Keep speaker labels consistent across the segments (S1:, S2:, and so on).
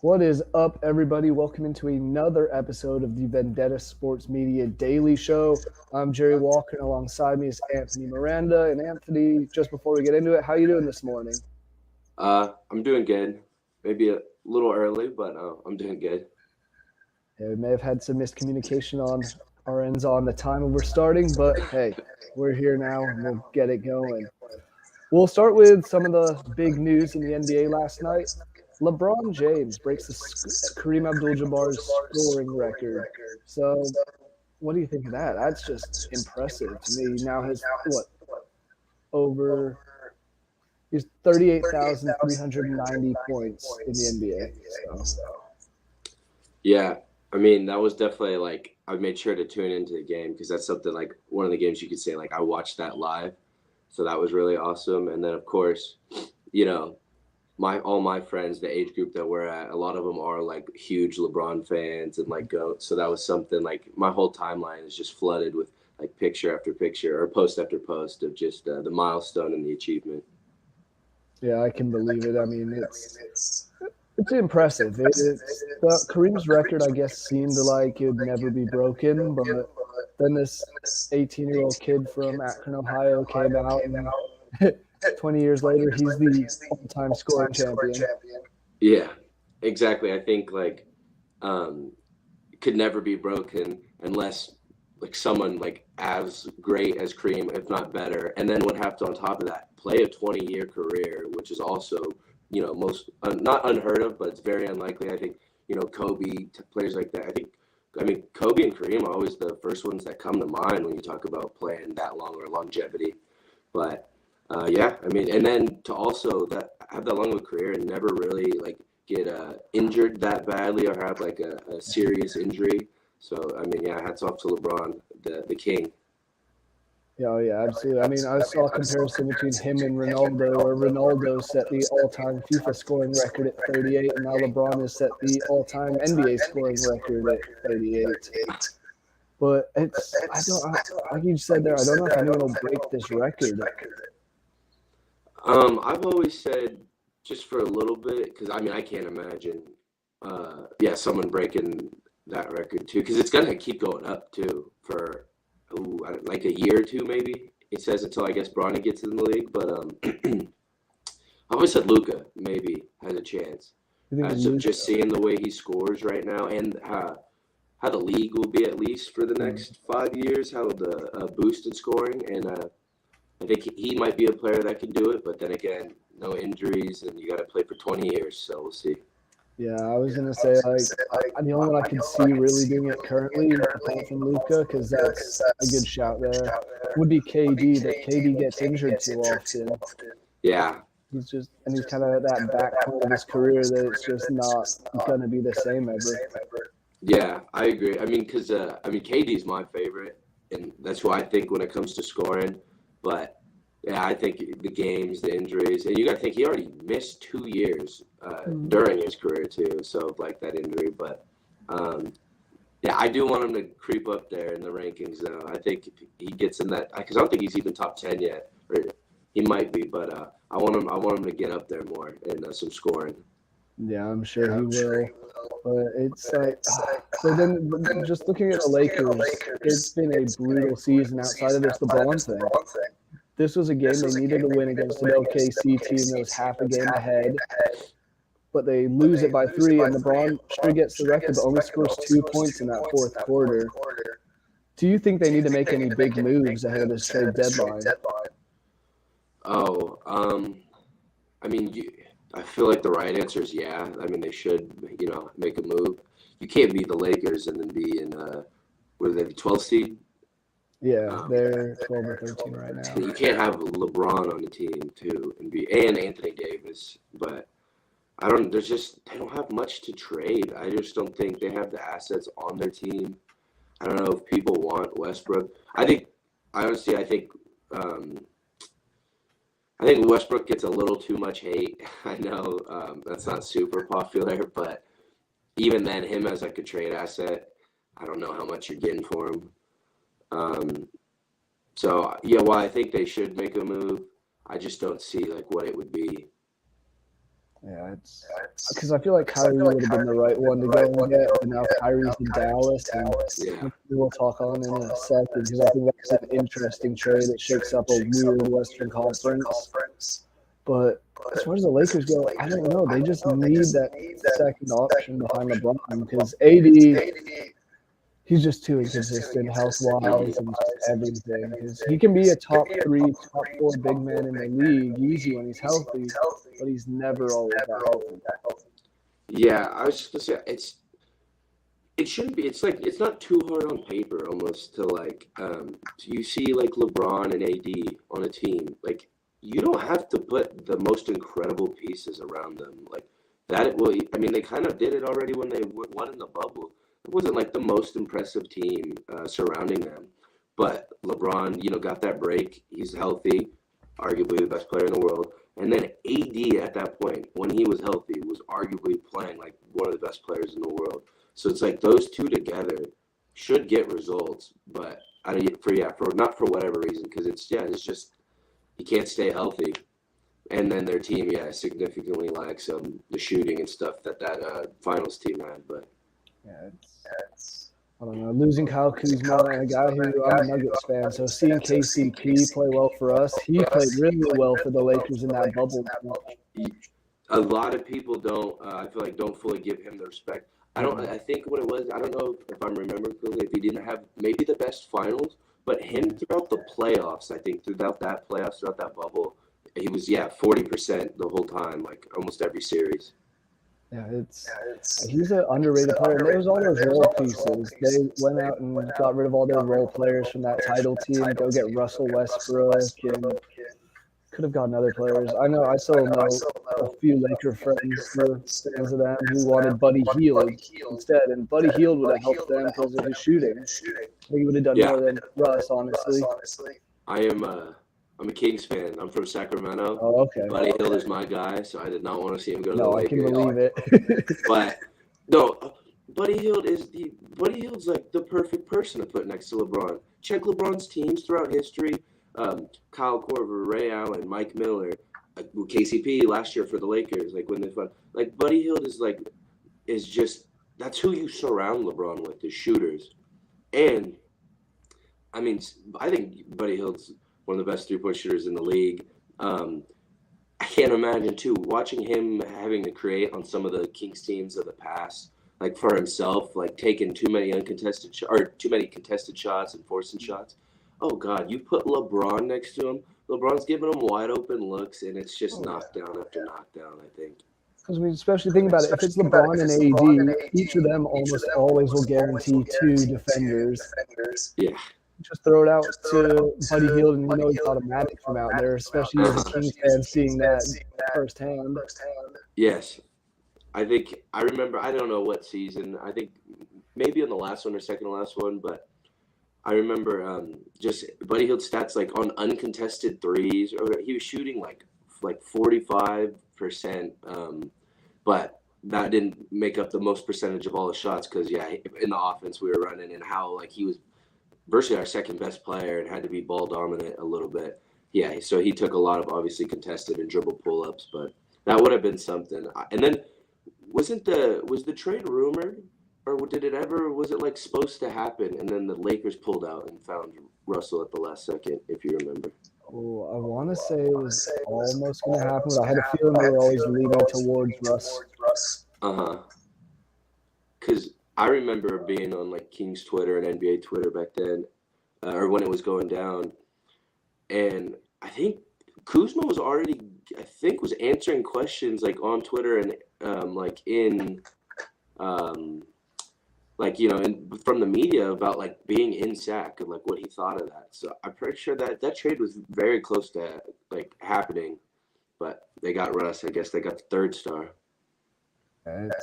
S1: What is up, everybody? Welcome into another episode of the Vendetta Sports Media Daily Show. I'm Jerry Walker, and alongside me is Anthony Miranda. And Anthony, just before we get into it, how you doing this morning?
S2: I'm doing good. Maybe a little early, but I'm doing good.
S1: Yeah, we may have had some miscommunication on our ends on the time we're starting, but hey, we're here now and we'll get it going. We'll start with some of the big news in the NBA last night. LeBron James breaks Kareem Abdul-Jabbar's scoring record. So, what do you think of that? That's just impressive to me. He now has over he's 38,390 points in the NBA. So,
S2: Yeah, I mean that was definitely like I made sure to tune into the game because that's something like one of the games you could say like I watched that live, so that was really awesome. And then of course, you know, all my friends, the age group that we're at, a lot of them are like huge LeBron fans and like goats. So that was something like my whole timeline is just flooded with like picture after picture or post after post of just the milestone and the achievement.
S1: yeah, I can believe it. I mean, it's impressive. Kareem's record, I guess, seemed like it would never be broken, but then this 18-year-old kid from Akron, Ohio, came out, and 20 years later, he's the all-time scoring champion.
S2: Yeah, exactly. I think like it could never be broken unless like someone like as great as Kareem, if not better, and then would have to on top of that play a 20-year career, which is also most not unheard of, but it's very unlikely. I think Kobe players like that. I mean Kobe and Kareem are always the first ones that come to mind when you talk about playing that long or longevity. But yeah, I mean, and then to also have that long of a career and never really like get injured that badly or have like a serious injury. So I mean, yeah, hats off to LeBron, the king.
S1: Yeah, oh yeah, absolutely. I mean, I saw a comparison between him and Ronaldo, where Ronaldo set the all-time FIFA scoring record at 38, and now LeBron has set the all-time NBA scoring record at 38. But like you said there, I don't know if anyone will break this record.
S2: I've always said just for a little bit because I mean I can't imagine, someone breaking that record too because it's gonna keep going up too for like a year or two maybe. It says until I guess Bronny gets in the league, but I always said Luka maybe has a chance. Just seeing the way he scores right now and how the league will be at least for the next 5 years, how the boost in scoring and. I think he might be a player that can do it, but then again, no injuries, and you got to play for 20 years, so we'll see.
S1: Yeah, I was gonna say the only one I can see really doing it currently, apart from Luka, because that's a good shout there, would be KD. But KD gets injured too often.
S2: Yeah,
S1: He's kind of at that back point of his career that it's just not gonna be the same ever.
S2: yeah, I agree. I mean, because KD's my favorite, and that's who I think when it comes to scoring. But yeah, I think the games, the injuries, and you got to think he already missed 2 years during his career too. So like that injury, but yeah, I do want him to creep up there in the rankings though. I think if he gets in that because I don't think he's even top 10 yet. Or he might be, but I want him to get up there more in some scoring.
S1: Yeah, I'm sure he will. But it's like, so then just looking at the Lakers, it's been a brutal season outside of this LeBron thing. This was a game they needed to win against an OKC team that was half a game ahead, but they lose it by 3, and LeBron sure gets the record, but only scores 2 points in that fourth quarter. Do you think they need to make any big moves ahead of this trade deadline?
S2: Oh, I mean, I feel like the right answer is yeah. I mean, they should, make a move. You can't beat the Lakers and then be in, what are they, 12 seed?
S1: Yeah, they're 12 or 13 right now.
S2: You can't have LeBron on the team too and Anthony Davis, but they don't have much to trade. I just don't think they have the assets on their team. I don't know if people want Westbrook. Honestly, I think Westbrook gets a little too much hate. I know that's not super popular, but even then, him as like a trade asset, I don't know how much you're getting for him. So yeah, well, I think they should make a move. I just don't see like what it would be.
S1: Yeah, it's because I feel like Kyrie would have been the right one to go and get, but now Kyrie's in Dallas, and
S2: Yeah.
S1: we'll talk on in a second because I think that's an interesting trade. It shakes up a weird Western Conference. But as far as the Lakers go, I don't know. They just need that second option behind LeBron because AD, he's just too inconsistent health-wise and just everything. Because he can be a top 3, top 4 big man in the league easy when he's healthy, but he's never always that healthy.
S2: Yeah, I was just gonna say it shouldn't be. It's like it's not too hard on paper almost to like you see like LeBron and AD on a team. Like you don't have to put the most incredible pieces around them. Like that well I mean they kind of did it already when they won in the bubble. It wasn't like the most impressive team surrounding them. But LeBron, got that break. He's healthy, arguably the best player in the world. And then AD at that point, when he was healthy, was arguably playing like one of the best players in the world. So it's like those two together should get results, but for not for whatever reason, because it's just he can't stay healthy, and then their team significantly lacks the shooting and stuff that finals team had. But
S1: Yeah, it's I don't know. Losing Kyle Kuzma, a guy who I'm a Nuggets fan, so seeing KCP play well for us, he played really well for the Lakers in that bubble.
S2: a lot of people don't I feel like don't fully give him the respect. I think what it was, I don't know if I'm remembering correctly, if he didn't have maybe the best finals, but him throughout the playoffs, I think throughout that bubble, he was 40% the whole time, like almost every series.
S1: Yeah, he's an underrated player. And there was all those role pieces. They went out and got rid of all their role players from that title team. Go get Russell Westbrook and could have gotten other players. I know I still know a few Laker friends who are fans of them who wanted Buddy Hield instead, and Buddy Hield would have helped them because of his shooting. I think he would have done more than Russ, honestly.
S2: I'm a Kings fan. I'm from Sacramento.
S1: Oh, okay.
S2: Buddy Hield is my guy, so I did not want to see him go to the
S1: No, I
S2: Lakers.
S1: can believe it.
S2: But no, Buddy Hield's like the perfect person to put next to LeBron. Check LeBron's teams throughout history. Kyle Korver, Ray Allen, Mike Miller, KCP last year for the Lakers. Like when they fun, like Buddy Hield is just that's who you surround LeBron with, the shooters. And I mean, I think Buddy Hield's one of the best 3-point shooters in the league. I can't imagine too watching him having to create on some of the Kings teams of the past, like for himself, like taking too many contested shots and forcing shots. Oh God, you put LeBron next to him. LeBron's giving him wide open looks, and it's just knockdown after knockdown, I think.
S1: Because we especially think about it, if it's LeBron and AD, each of them almost always will guarantee 2 defenders.
S2: Yeah.
S1: Just throw it out to Buddy Hield, and it's automatic from out there, especially as a Kings fan seeing that firsthand.
S2: Yes. I remember, I don't know what season, I think maybe on the last one or second to last one, but I remember just Buddy Hield's stats like on uncontested threes, or he was shooting like 45%, but that didn't make up the most percentage of all the shots because in the offense we were running and how like he was virtually our second best player and had to be ball dominant a little bit. Yeah, so he took a lot of obviously contested and dribble pull-ups, but that would have been something. And then was the trade rumored, or was it like supposed to happen and then the Lakers pulled out and found Russell at the last second, if you remember?
S1: Oh, I want to say it was almost going to happen, but I had a feeling they were always leaning towards Russ.
S2: Because I remember being on like Kings Twitter and NBA Twitter back then, or when it was going down, and I think Kuzma was answering questions like on Twitter and from the media about like being in Sac and like what he thought of that. So I'm pretty sure that trade was very close to like happening, but they got Russ. I guess they got the third star.
S1: It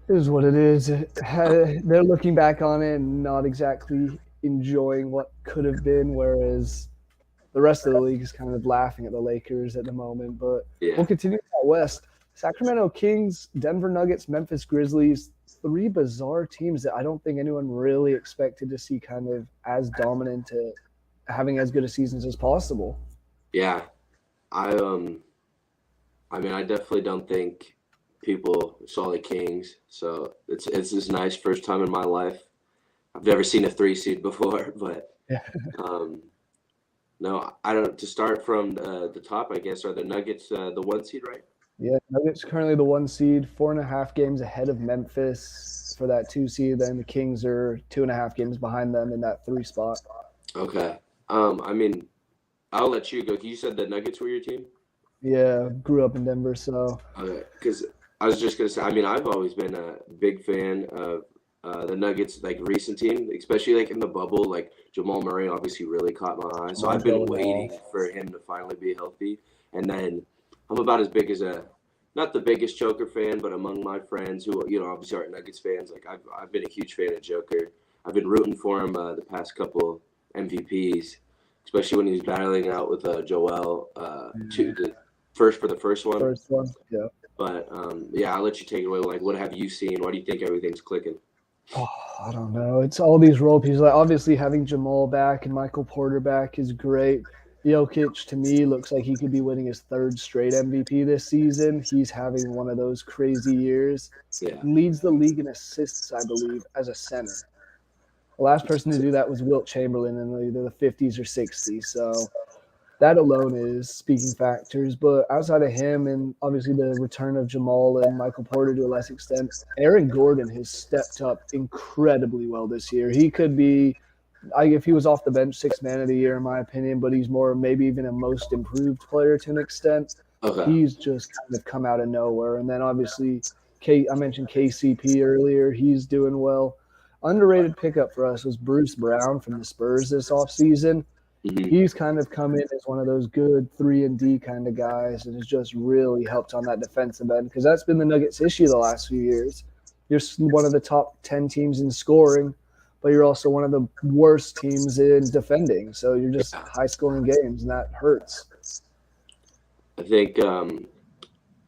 S1: is what it is. They're looking back on it and not exactly enjoying what could have been, whereas the rest of the league is kind of laughing at the Lakers at the moment. But we'll continue out west. Sacramento Kings, Denver Nuggets, Memphis Grizzlies, 3 bizarre teams that I don't think anyone really expected to see kind of as dominant, having as good a seasons as possible.
S2: Yeah. I mean, I definitely don't think people saw the Kings, so it's this nice first time in my life. I've never seen a 3 seed before, but
S1: Yeah.
S2: um, no, I don't. To start from the top, I guess, are the Nuggets the 1 seed, right?
S1: Yeah, Nuggets currently the 1 seed, 4.5 games ahead of Memphis for that 2 seed. Then the Kings are 2.5 games behind them in that 3 spot.
S2: Okay. I mean, I'll let you go. You said the Nuggets were your team.
S1: Yeah, grew up in Denver, so
S2: Okay, because I was just gonna say, I mean, I've always been a big fan of the Nuggets, like recent team, especially like in the bubble. Like Jamal Murray obviously really caught my eye, so I've been
S1: Lonzo Ball.
S2: waiting for him to finally be healthy. And then I'm about as big as not the biggest Joker fan, but among my friends who obviously aren't Nuggets fans, like I've been a huge fan of Joker. I've been rooting for him the past couple MVPs, especially when he's battling out with Joel
S1: Yeah.
S2: for the first one.
S1: First one, yeah.
S2: But yeah, I'll let you take it away. Like, what have you seen? Why do you think everything's clicking?
S1: Oh, I don't know. It's all these role pieces. Like obviously having Jamal back and Michael Porter back is great. Jokic to me looks like he could be winning his third straight MVP this season. He's having one of those crazy years.
S2: Yeah,
S1: Leads the league in assists, I believe, as a center. The last person to do that was Wilt Chamberlain in either the 50s or 60s. So that alone is speaking factors. But outside of him and obviously the return of Jamal and Michael Porter to a less extent, Aaron Gordon has stepped up incredibly well this year. He could be, if he was off the bench, sixth man of the year, in my opinion, but he's more maybe even a most improved player to an extent.
S2: okay.
S1: He's just kind of come out of nowhere. And then obviously, I mentioned KCP earlier. He's doing well. Underrated pickup for us was Bruce Brown from the Spurs this offseason.
S2: Hmm.
S1: He's kind of come in as one of those good 3-and-D kind of guys and has just really helped on that defensive end because that's been the Nuggets' issue the last few years. You're one of the top 10 teams in scoring, but you're also one of the worst teams in defending. So you're just
S2: Yeah.
S1: high-scoring games, and that hurts.
S2: I think,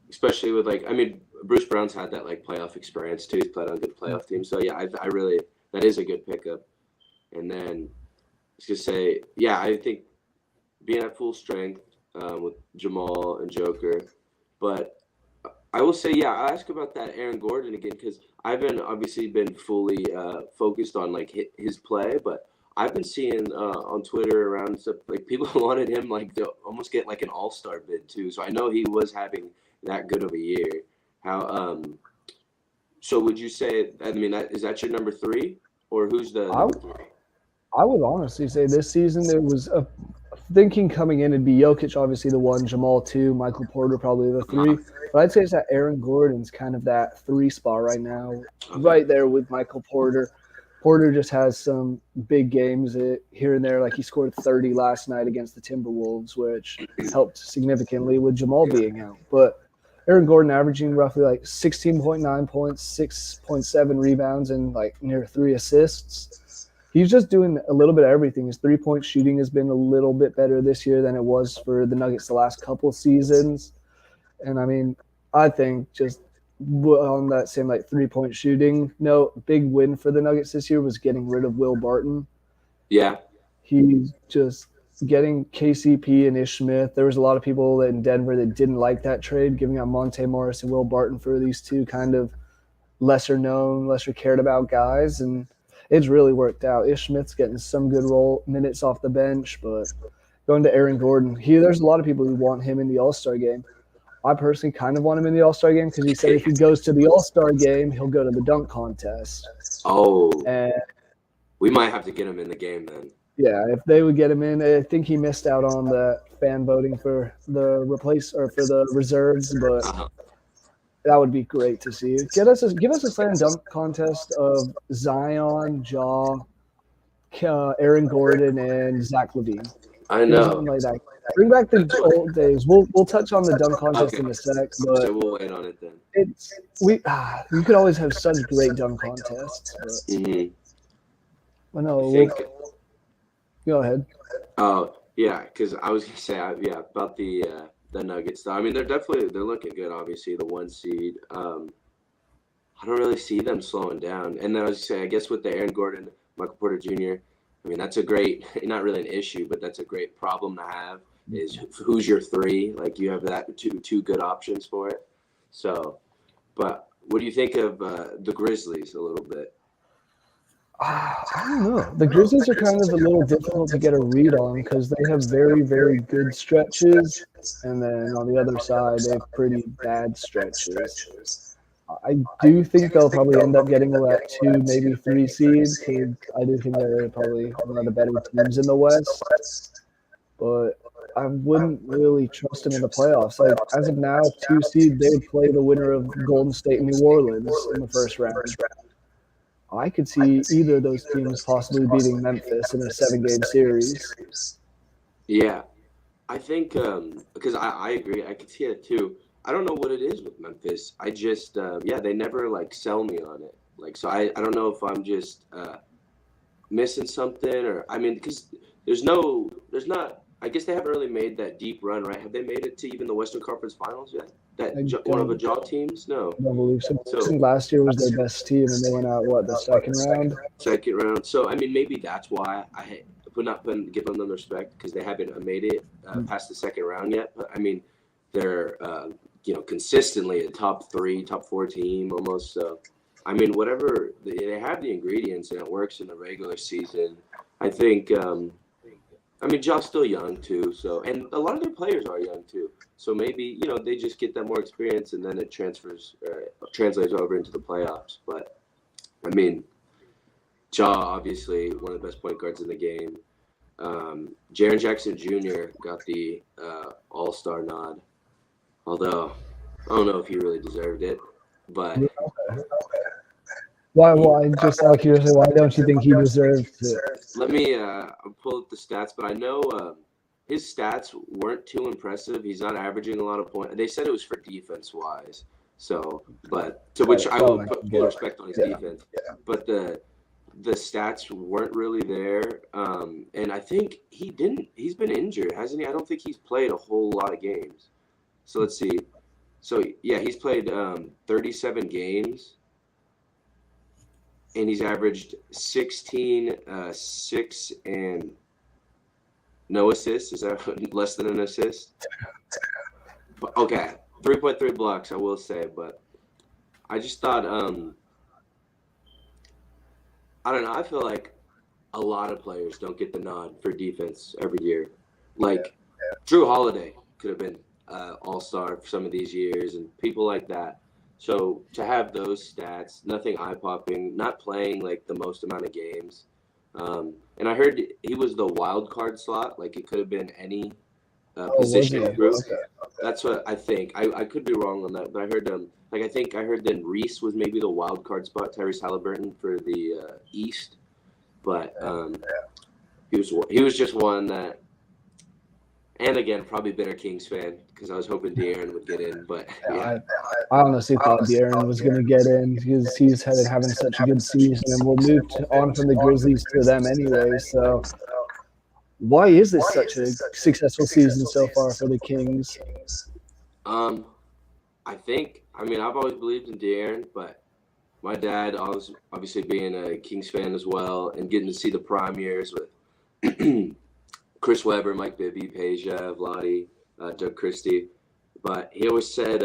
S2: especially with I mean, Bruce Brown's had that playoff experience too. He's played on good playoff teams, so yeah, I really that is a good pickup. And then I was gonna say, yeah, I think being at full strength with Jamal and Joker, but I will say, yeah, I'll ask about that Aaron Gordon again because I've been obviously been fully focused on his play, but I've been seeing on Twitter around stuff people wanted him to almost get an All-Star bid too. So I know he was having that good of a year. How so would you say? I mean, is that your number 3, or who's the
S1: I,
S2: number 3?
S1: I would honestly say this season there was thinking coming in it'd be Jokic obviously the 1, Jamal 2, Michael Porter probably the 3. But I'd say it's that Aaron Gordon's kind of that 3 spot right now,
S2: Okay.
S1: right there with Michael Porter. Porter just has some big games here and there. Like he scored 30 last night against the Timberwolves, which helped significantly with Jamal being out. But Aaron Gordon averaging roughly 16.9 points, 6.7 rebounds, and near 3 assists. He's just doing a little bit of everything. His three-point shooting has been a little bit better this year than it was for the Nuggets the last couple seasons. And I mean, I think just on that same three-point shooting note, big win for the Nuggets this year was getting rid of Will Barton.
S2: Yeah.
S1: He's just getting KCP and Ish Smith. There was a lot of people in Denver that didn't like that trade, giving out Monte Morris and Will Barton for these two kind of lesser known, lesser cared about guys. And it's really worked out. Ish Smith's getting some good role minutes off the bench, but going to Aaron Gordon, there's a lot of people who want him in the All-Star game. I personally kind of want him in the All-Star game because he said if he goes to the All-Star game, he'll go to the dunk contest.
S2: Oh,
S1: and
S2: we might have to get him in the game then.
S1: Yeah, if they would get him in, I think he missed out on the fan voting for the for the reserves, but that would be great to see. Give us a slam dunk contest of Zion, Ja, Aaron Gordon, and Zach LaVine.
S2: I know.
S1: Something like that. Bring back the old days. We'll touch on the dunk contest in a sec, but
S2: so we'll wait on it then.
S1: You could always have such great dunk contests. But, but no, go ahead.
S2: Oh yeah, because I was gonna say about the Nuggets. I mean, they're looking good. Obviously, the 1 seed. I don't really see them slowing down. And then I was gonna say, I guess with the Aaron Gordon, Michael Porter Jr. I mean, that's a great, not really an issue, but that's a great problem to have. is who's your three. Like you have that two good options for it. So, but what do you think of the Grizzlies a little bit?
S1: I don't know. The Grizzlies are kind of a little difficult to get a read on because they have very, very good stretches, and then on the other side, they have pretty bad stretches. I do think they'll probably end up getting that 2, maybe 3 seed because I do think they're probably one of the better teams in the West. But I wouldn't really trust them in the playoffs. Like as of now, 2 seed, they would play the winner of Golden State and New Orleans in the first round. I could see either of those teams possibly beating Memphis in a 7-game series.
S2: Yeah, I think because I agree. I could see it too. I don't know what it is with Memphis. I just they never like sell me on it. Like so, I don't know if I'm just missing something or I mean because there's not. I guess they haven't really made that deep run, right? Have they made it to even the Western Conference Finals yet? One of the jaw teams? No.
S1: I don't believe so. I think last year was their best team, and they went out, the second round?
S2: Second round. So, I mean, maybe that's why I would not give them the respect because they haven't made it past the second round yet. But, I mean, they're, consistently a top 3, top 4 team almost. So, I mean, whatever. They have the ingredients, and it works in the regular season. I think Jaw's still young too, so and a lot of their players are young too. So maybe they just get that more experience, and then it translates over into the playoffs. But I mean, Jaw obviously one of the best point guards in the game. Jaren Jackson Jr. got the All-Star nod, although I don't know if he really deserved it. But
S1: why? Just out of curiosity, why don't you think he deserved it?
S2: Let me pull up the stats, but I know his stats weren't too impressive. He's not averaging a lot of points. They said it was for defense-wise. So, but to which I will put full respect on his defense. Yeah. But the stats weren't really there, and I think he's been injured, hasn't he? I don't think he's played a whole lot of games. So let's see. So yeah, he's played 37 games. And he's averaged 16, 6, and no assists. Is that less than an assist? Okay, 3.3 blocks, I will say. But I just thought, I don't know. I feel like a lot of players don't get the nod for defense every year. Like Drew Holiday could have been all-star for some of these years and people like that. So to have those stats, nothing eye-popping, not playing like the most amount of games, and I heard he was the wild card slot. Like it could have been any position group. Okay. That's what I think. I could be wrong on that, but I heard I heard then Reese was maybe the wild card spot. Tyrese Halliburton for the East, but he was just one that. And again, probably bitter Kings fan because I was hoping De'Aaron would get in, but
S1: I honestly thought De'Aaron was going to get in because he's having such a good season, and we'll move on from the Grizzlies to them anyway. So, why is this such a successful season so far for the Kings?
S2: I've always believed in De'Aaron, but my dad, obviously being a Kings fan as well, and getting to see the prime years with. Chris Webber, Mike Bibby, Peja, Vlade, Doug Christie. But he always said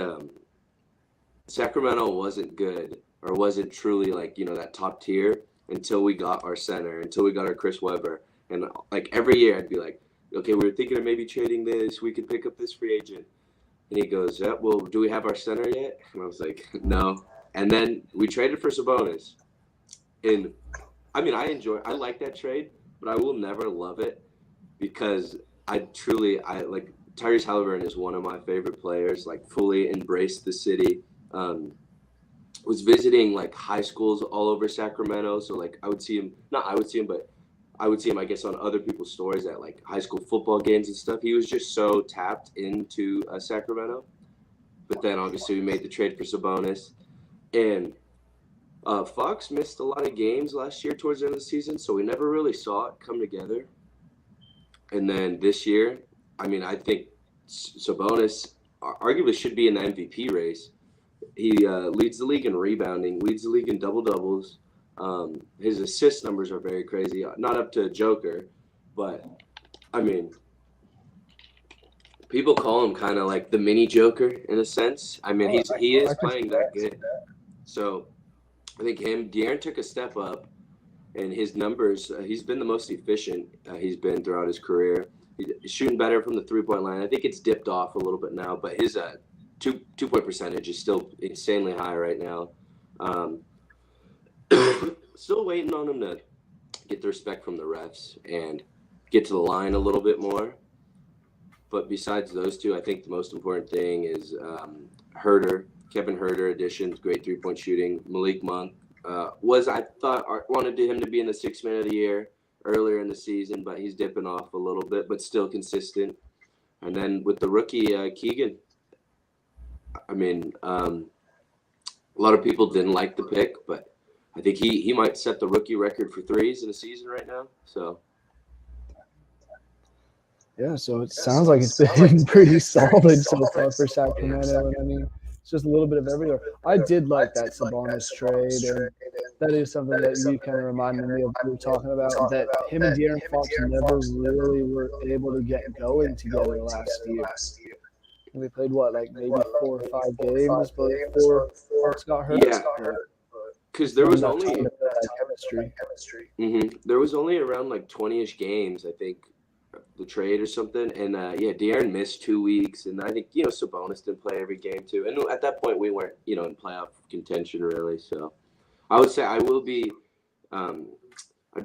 S2: Sacramento wasn't good or wasn't truly that top tier until we got our center, until we got our Chris Webber. And every year I'd be like, okay, we were thinking of maybe trading this. We could pick up this free agent. And he goes, yeah, well, do we have our center yet? And I was like, no. And then we traded for Sabonis. And I like that trade, but I will never love it. Because I Tyrese Halliburton is one of my favorite players, fully embraced the city. Was visiting high schools all over Sacramento. So I would see him, I guess on other people's stories at high school football games and stuff. He was just so tapped into Sacramento. But then obviously we made the trade for Sabonis. And Fox missed a lot of games last year towards the end of the season. So we never really saw it come together. And then this year, I think Sabonis arguably should be in the MVP race. He leads the league in rebounding, leads the league in double-doubles. His assist numbers are very crazy. Not up to Joker, but, People call him kind of like the mini Joker in a sense. I mean, he is playing that good. So I think De'Aaron took a step up, and his numbers. He's been the most efficient he's been throughout his career. He's shooting better from the 3-point line. I think it's dipped off a little bit now, but his two-point percentage is still insanely high right now. Still waiting on him to get the respect from the refs and get to the line a little bit more. But besides those two, I think the most important thing is Kevin Herter additions, great three-point shooting. Malik Monk wanted him to be in the sixth man of the year earlier in the season, but he's dipping off a little bit, but still consistent. And then with the rookie Keegan, I mean, a lot of people didn't like the pick, but I think he might set the rookie record for threes in the season right now. So.
S1: Yeah, so it sounds like it's been pretty solid so far for Sacramento. And I mean, it's just a little bit of everywhere. I did like that Sabonis trade, and that is something that you kind of reminded me of. We were talking about that him and De'Aaron Fox never really were able to get going together last year. And they played maybe 4 or 5 games before Fox got hurt.
S2: Yeah, because there was only
S1: chemistry.
S2: There was only around 20-ish games, I think. The trade or something, and De'Aaron missed 2 weeks, and I think Sabonis didn't play every game too. And at that point, we weren't in playoff contention really. So I would say I'd be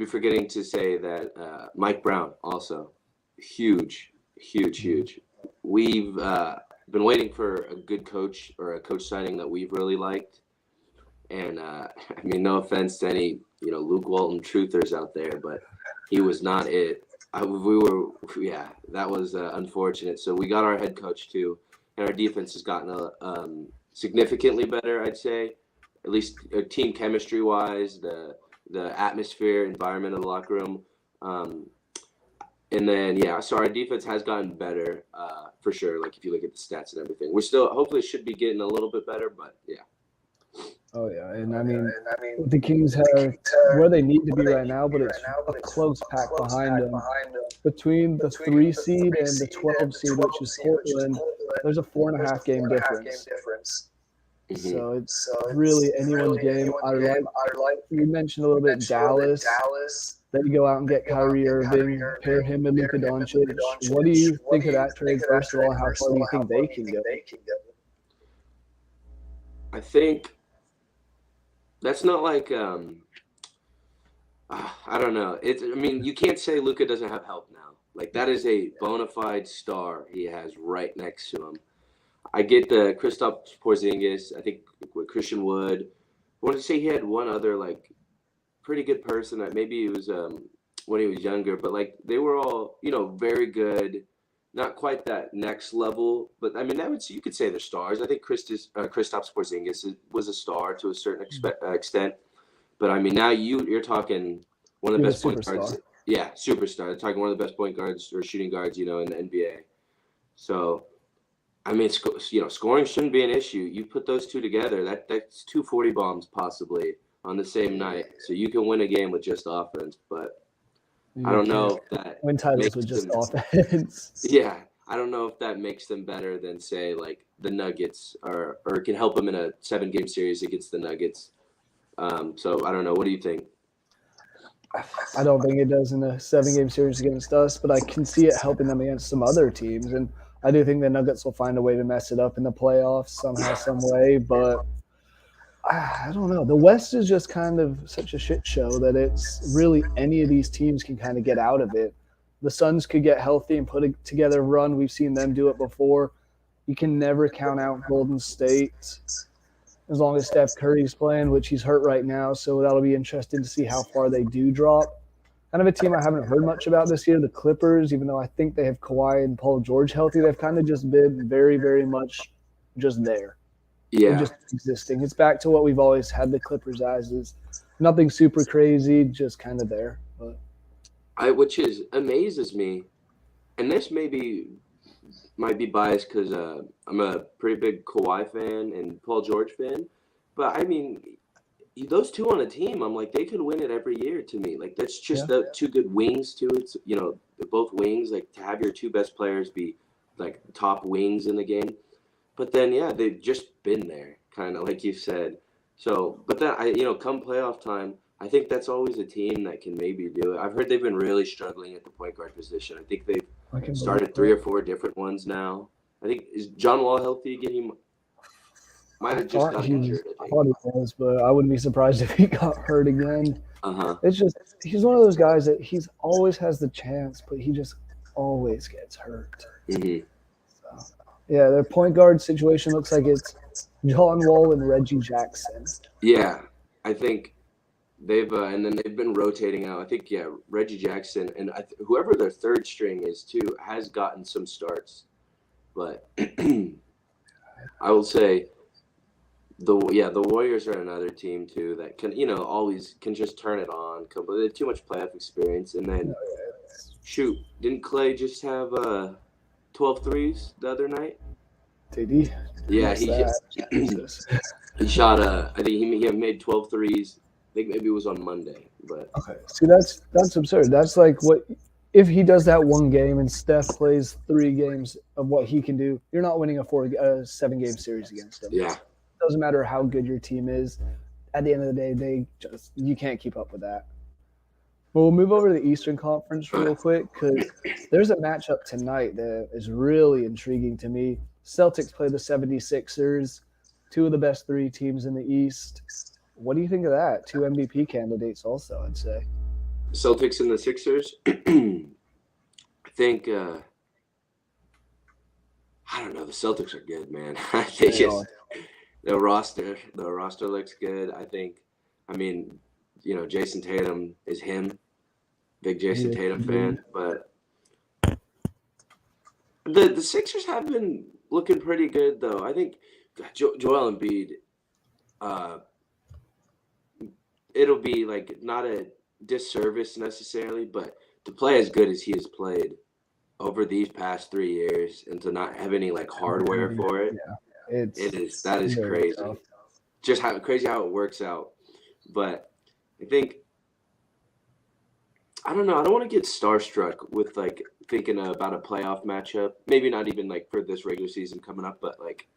S2: forgetting to say that Mike Brown also huge. We've been waiting for a good coach or a coach signing that we've really liked, and I mean, no offense to any Luke Walton truthers out there, but he was not it. That was unfortunate. So we got our head coach too, and our defense has gotten significantly better, I'd say, at least team chemistry wise, the atmosphere, environment of the locker room, and then so our defense has gotten better for sure. If you look at the stats and everything, we're still hopefully should be getting a little bit better, but yeah.
S1: Oh, yeah, and I mean, the Kings have where they need to be right now, but it's a close pack behind them. Between the 3 seed and the 12 seed, which is Portland, there's a 4.5 game difference.
S2: Mm-hmm.
S1: So it's really anyone's game. I like. You mentioned a little bit Dallas. They go out and get Kyrie Irving, pair him with Luka Doncic. What do you think of that trade, first of all, and how far do you think they can go?
S2: I think that's not I don't know. I mean, you can't say Luka doesn't have help now. That is a bona fide star he has right next to him. I get the Kristaps Porzingis. I think with Christian Wood. I want to say he had one other pretty good person that maybe he was when he was younger, but they were all very good. Not quite that next level, but I mean you could say they're stars. I think Kristaps Porzingis was a star to a certain extent, but I mean now you're talking one of the best point guards. Yeah, superstar. They're talking one of the best point guards or shooting guards in the NBA. So, I mean, scoring shouldn't be an issue. You put those two together, that's 2 40 bombs possibly on the same night, so you can win a game with just offense, but. I don't know if that
S1: win titles with just offense.
S2: Yeah, I don't know if that makes them better than say the Nuggets or can help them in a 7-game series against the Nuggets. So I don't know. What do you think?
S1: I don't think it does in a 7-game series against us, but I can see it helping them against some other teams, and I do think the Nuggets will find a way to mess it up in the playoffs somehow, some way, but. I don't know. The West is just kind of such a shit show that it's really any of these teams can kind of get out of it. The Suns could get healthy and put together a run. We've seen them do it before. You can never count out Golden State as long as Steph Curry's playing, which he's hurt right now. So that'll be interesting to see how far they do drop. Kind of a team I haven't heard much about this year, the Clippers, even though I think they have Kawhi and Paul George healthy. They've kind of just been very, very much just there.
S2: Yeah,
S1: just existing. It's back to what we've always had the Clippers as, is nothing super crazy, just kind of there. But
S2: which amazes me, and this might be biased because I'm a pretty big Kawhi fan and Paul George fan, but I mean, those two on a team, I'm they could win it every year to me. That's just the 2 good wings to it. They're both wings. To have your 2 best players be like top wings in the game. But then, yeah, they've just been there, kind of like you said. So, but then come playoff time, I think that's always a team that can maybe do it. I've heard they've been really struggling at the point guard position. I think they've started 3 or 4 different ones now. I think, is John Wall healthy again? He might have just got injured.
S1: I thought he was, but I wouldn't be surprised if he got hurt again. It's just he's one of those guys that he's always has the chance, but he just always gets hurt.
S2: Mm-hmm.
S1: So, yeah, their point guard situation looks like it's John Wall and Reggie Jackson.
S2: Yeah, I think they've and then they've been rotating out. I think Reggie Jackson and whoever their third string is too has gotten some starts, but I will say the Warriors are another team too that can always can just turn it on. But they have too much playoff experience, and then shoot, didn't Clay just have 12 threes the other night?
S1: Did he?
S2: Yeah, he shot I think he made 12 threes. I think maybe it was on Monday, but
S1: okay. See, that's absurd. That's like what if he does that one game and Steph plays 3 games of what he can do. You're not winning a 7-game series against him.
S2: Yeah,
S1: it doesn't matter how good your team is. At the end of the day, you can't keep up with that. But we'll move over to the Eastern Conference real quick because there's a matchup tonight that is really intriguing to me. Celtics play the 76ers, 2 of the best 3 teams in the East. What do you think of that? 2 MVP candidates also, I'd say.
S2: Celtics and the Sixers. I think I don't know. The Celtics are good, man. The roster looks good. Jason Tatum is him. Big Jason Tatum fan, but the Sixers have been looking pretty good though. I think Joel Embiid. It'll be like not a disservice necessarily, but to play as good as he has played over these past 3 years and to not have any like hardware for it, that is crazy. Tough. Just crazy how it works out. But I think I don't know. I don't want to get starstruck with like thinking about a playoff matchup. Maybe not even like for this regular season coming up, but like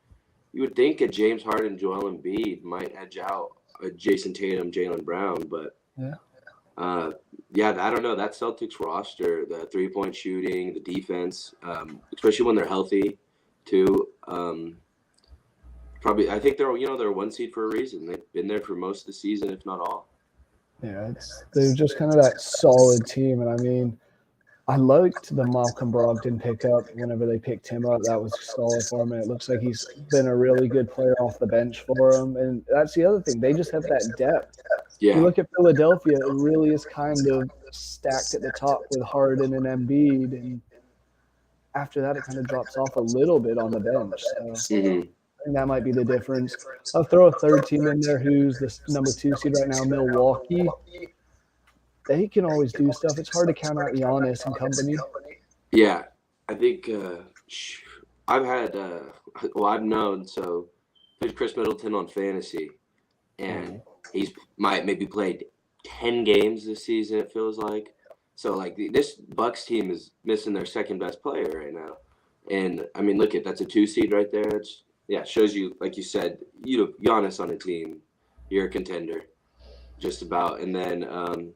S2: you would think a James Harden, Joel Embiid might edge out a Jason Tatum, Jaylen Brown, but I don't know. That Celtics roster, the 3-point shooting, the defense, especially when they're healthy, too. Probably, I think they're 1 seed for a reason. They've been there for most of the season, if not all.
S1: Yeah, they're just kind of that solid team, and I mean, I liked the Malcolm Brogdon pickup. Whenever they picked him up, that was solid for him, and it looks like he's been a really good player off the bench for them. And that's the other thing; they just have that depth. Yeah. You look at Philadelphia; it really is kind of stacked at the top with Harden and Embiid, and after that, it kind of drops off a little bit on the bench. So I think that might be the difference. I'll throw a third team in there, who's the number 2 seed right now, Milwaukee. They can always do stuff. It's hard to count out Giannis and company.
S2: Yeah, I think I've known. So there's Chris Middleton on fantasy, and he's maybe played 10 games this season. It feels like. So like this Bucks team is missing their second best player right now, and I mean, look that's a 2 seed right there. It shows you, like you said, Giannis on a team, you're a contender, just about, and then.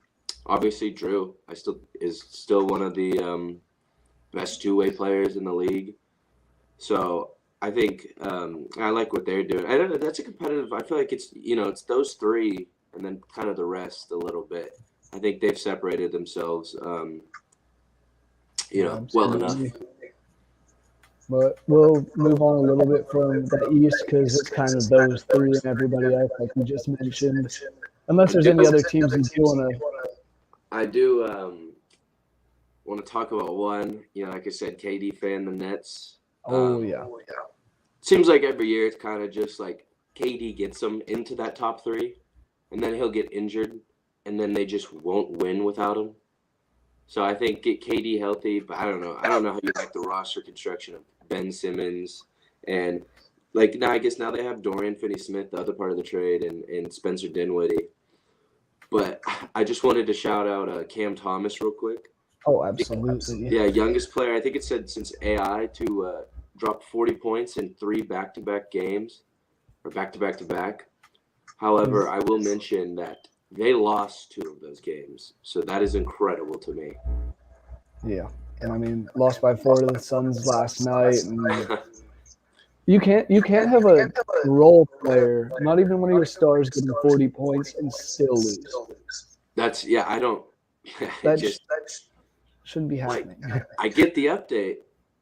S2: Obviously, Drew is still one of the best 2-way players in the league. So I think I like what they're doing. I don't know. That's a competitive. I feel like it's it's those 3 and then kind of the rest a little bit. I think they've separated themselves, well enough.
S1: But we'll move on a little bit from the East because it's kind of those 3 and everybody else, like we just mentioned. Unless there's any other teams you do want to.
S2: I do want to talk about one. Like I said, KD fan, the Nets. Seems like every year it's kind of just like KD gets them into that top 3, and then he'll get injured, and then they just won't win without him. So I think get KD healthy, but I don't know. I don't know how you like the roster construction of Ben Simmons and like now. I guess now they have Dorian Finney-Smith, the other part of the trade, and Spencer Dinwiddie. But I just wanted to shout out Cam Thomas real quick.
S1: Oh, absolutely.
S2: Yeah, youngest player. I think it said since AI to drop 40 points in 3 back-to-back games, or back-to-back-to-back. However, I will mention that they lost 2 of those games, so that is incredible to me.
S1: Yeah. And I mean, lost by 4 to the Suns last night, and you can't have a role player, not even one of your stars, getting 40 points and still lose.
S2: That's I don't.
S1: That
S2: Just
S1: shouldn't be
S2: like
S1: happening.
S2: I get the update,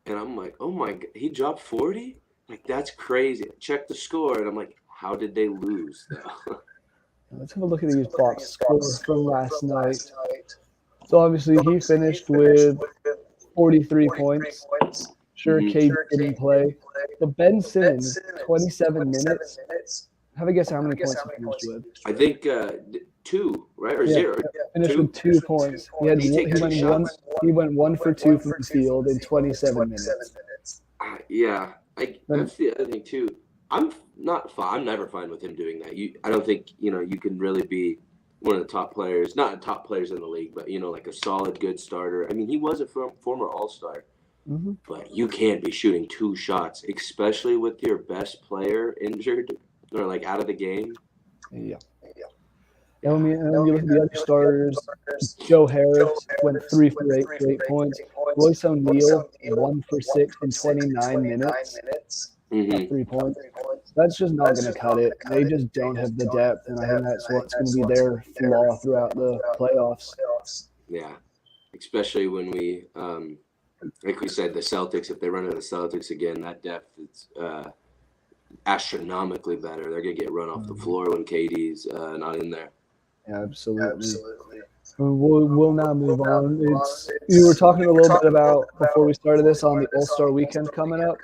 S2: and I'm like, oh my god, he dropped 40. Like that's crazy. Check the score, and I'm like, how did they lose though?
S1: Let's have a look at his box score from last night. So obviously he finished with 43 points. Sure,
S2: Mhm.
S1: KD didn't play. But Ben Simmons, 27 minutes. Have a guess how many points he finished with.
S2: I think 2, right, or
S1: Yeah,
S2: 0.
S1: finished with 2 points. He went 1 for 2 from the field in 27 minutes.
S2: Yeah, that's the other thing too. I'm never fine with him doing that. I don't think you can really be one of the top players, not top players in the league, but like a solid, good starter. I mean, he was a former All-Star, but you can't be shooting 2 shots, especially with your best player injured or like out of the game.
S1: Yeah. And when you look at the other starters, Joe Harris went 3 for 8 for 8 points. Royce O'Neal, 1 for 6 in 29 minutes at 3 points. That's just not going to cut it. They just don't have the depth, and I think that's what's going to be their flaw throughout the playoffs.
S2: Yeah, especially when we, like we said, the Celtics, if they run into the Celtics again, that depth is astronomically better. They're going to get run off the floor when KD's not in there.
S1: Absolutely. We'll now move on. You were talking a little bit about, before we started this, on the All-Star weekend coming up.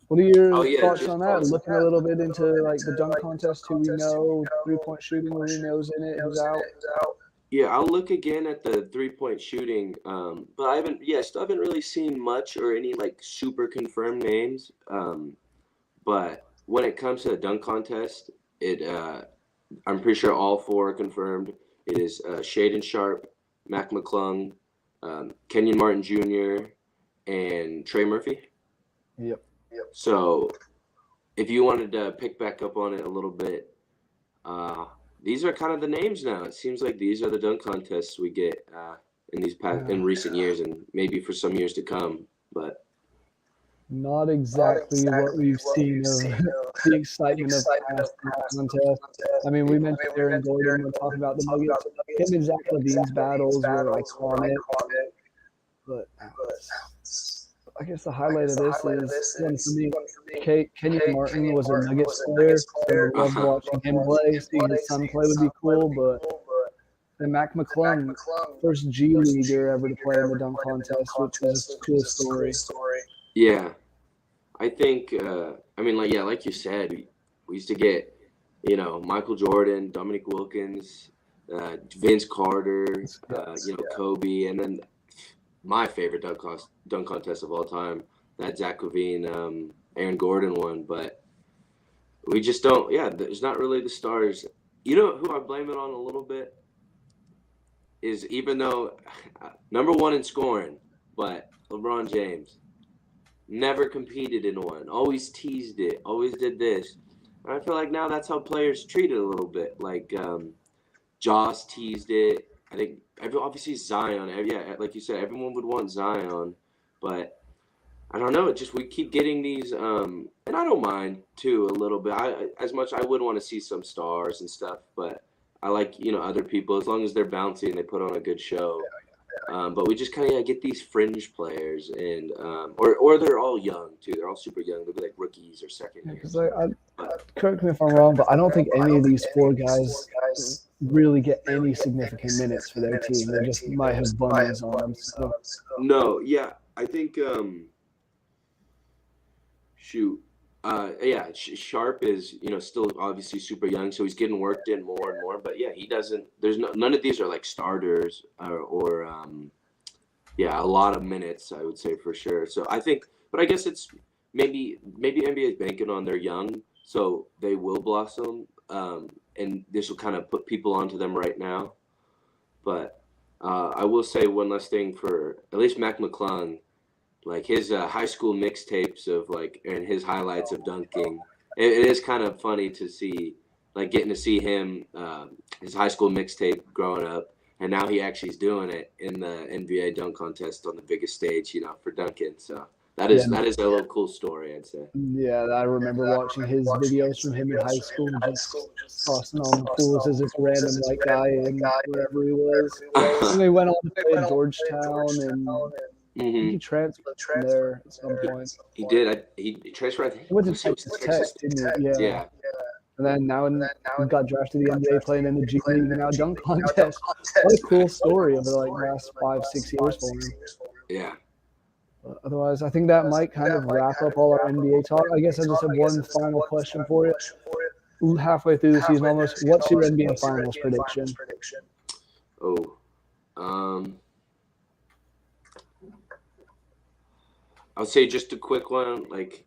S1: What are your thoughts on that? Looking a little bit into like the dunk contest, who we know, 3-point shooting, who we know's in it, who's out.
S2: Yeah, I'll look again at the 3-point shooting, but I still haven't really seen much or any like super confirmed names. But when it comes to the dunk contest, I'm pretty sure all 4 are confirmed. It is Shaedon Sharpe, Mac McClung, Kenyon Martin Jr., and Trey Murphy.
S1: Yep.
S2: So if you wanted to pick back up on it a little bit, these are kind of the names now. It seems like these are the dunk contests we get in recent years, and maybe for some years to come. But
S1: not exactly what we've seen of the excitement of past contest. I mean, we mentioned Aaron Gordon when talking about the Nuggets. Him and Zach LaVine's battles were iconic. But I guess the highlight of this is, one for me, Kenyon Martin was a Nuggets player. So I loved watching him play. Seeing his son play would be cool. But then Mac McClung, first G Leaguer ever to play in the dunk contest, which was a cool story.
S2: Yeah, I think, like you said, we used to get, Michael Jordan, Dominique Wilkins, Vince Carter, Kobe, and then my favorite dunk contest of all time, that Zach LaVine, Aaron Gordon one. But we just don't, there's not really the stars. You know who I blame it on a little bit? Is even though number 1 in scoring, but LeBron James. Never competed in one. Always teased it. Always did this. And I feel like now that's how players treat it a little bit. Like Joss teased it. I think obviously Zion. Yeah, like you said, everyone would want Zion, but I don't know. We keep getting these, and I don't mind too a little bit. As much I would want to see some stars and stuff, but I like other people as long as they're bouncy and they put on a good show. But we just kind of get these fringe players, and or they're all young too. They're all super young. They'll be like rookies or second years.
S1: Correct me if I'm wrong, but I don't think any of these 4 guys really get any significant minutes for their team. They just might have bunnies on them. So.
S2: No, I think Sharpe is still obviously super young, so he's getting worked in more and more. But he doesn't. There's none of these are like starters or a lot of minutes, I would say for sure. So I think, but I guess it's maybe NBA is banking on their young, so they will blossom, and this will kind of put people onto them right now. But I will say one last thing for at least Mac McClung, like his high school mixtapes of like and his highlights of dunking. It is kind of funny to see, like getting to see him his high school mixtape growing up, and now he actually is doing it in the NBA dunk contest on the biggest stage, for dunking. So that
S1: Yeah,
S2: is a little cool story, I'd say.
S1: yeah, I remember watching his videos from him in high school, just tossing on pools as this random white guy in wherever he was. And they went on to play at Georgetown, and I think
S2: Hmm.
S1: he transferred from there at some point.
S2: He did. He transferred. I think
S1: He went to
S2: it was
S1: Texas Tech,
S2: Texas.
S1: didn't he? Yeah.
S2: Yeah.
S1: And then he got drafted to the NBA, playing in the G League and now dunk contest. What a cool story over like the last 5-6 years for him.
S2: Yeah.
S1: But otherwise, I think that might kind of wrap up all our NBA talk. I guess I just have one final question for you. Halfway through the season almost, what's your NBA Finals prediction?
S2: Oh. I'll say just a quick one, like,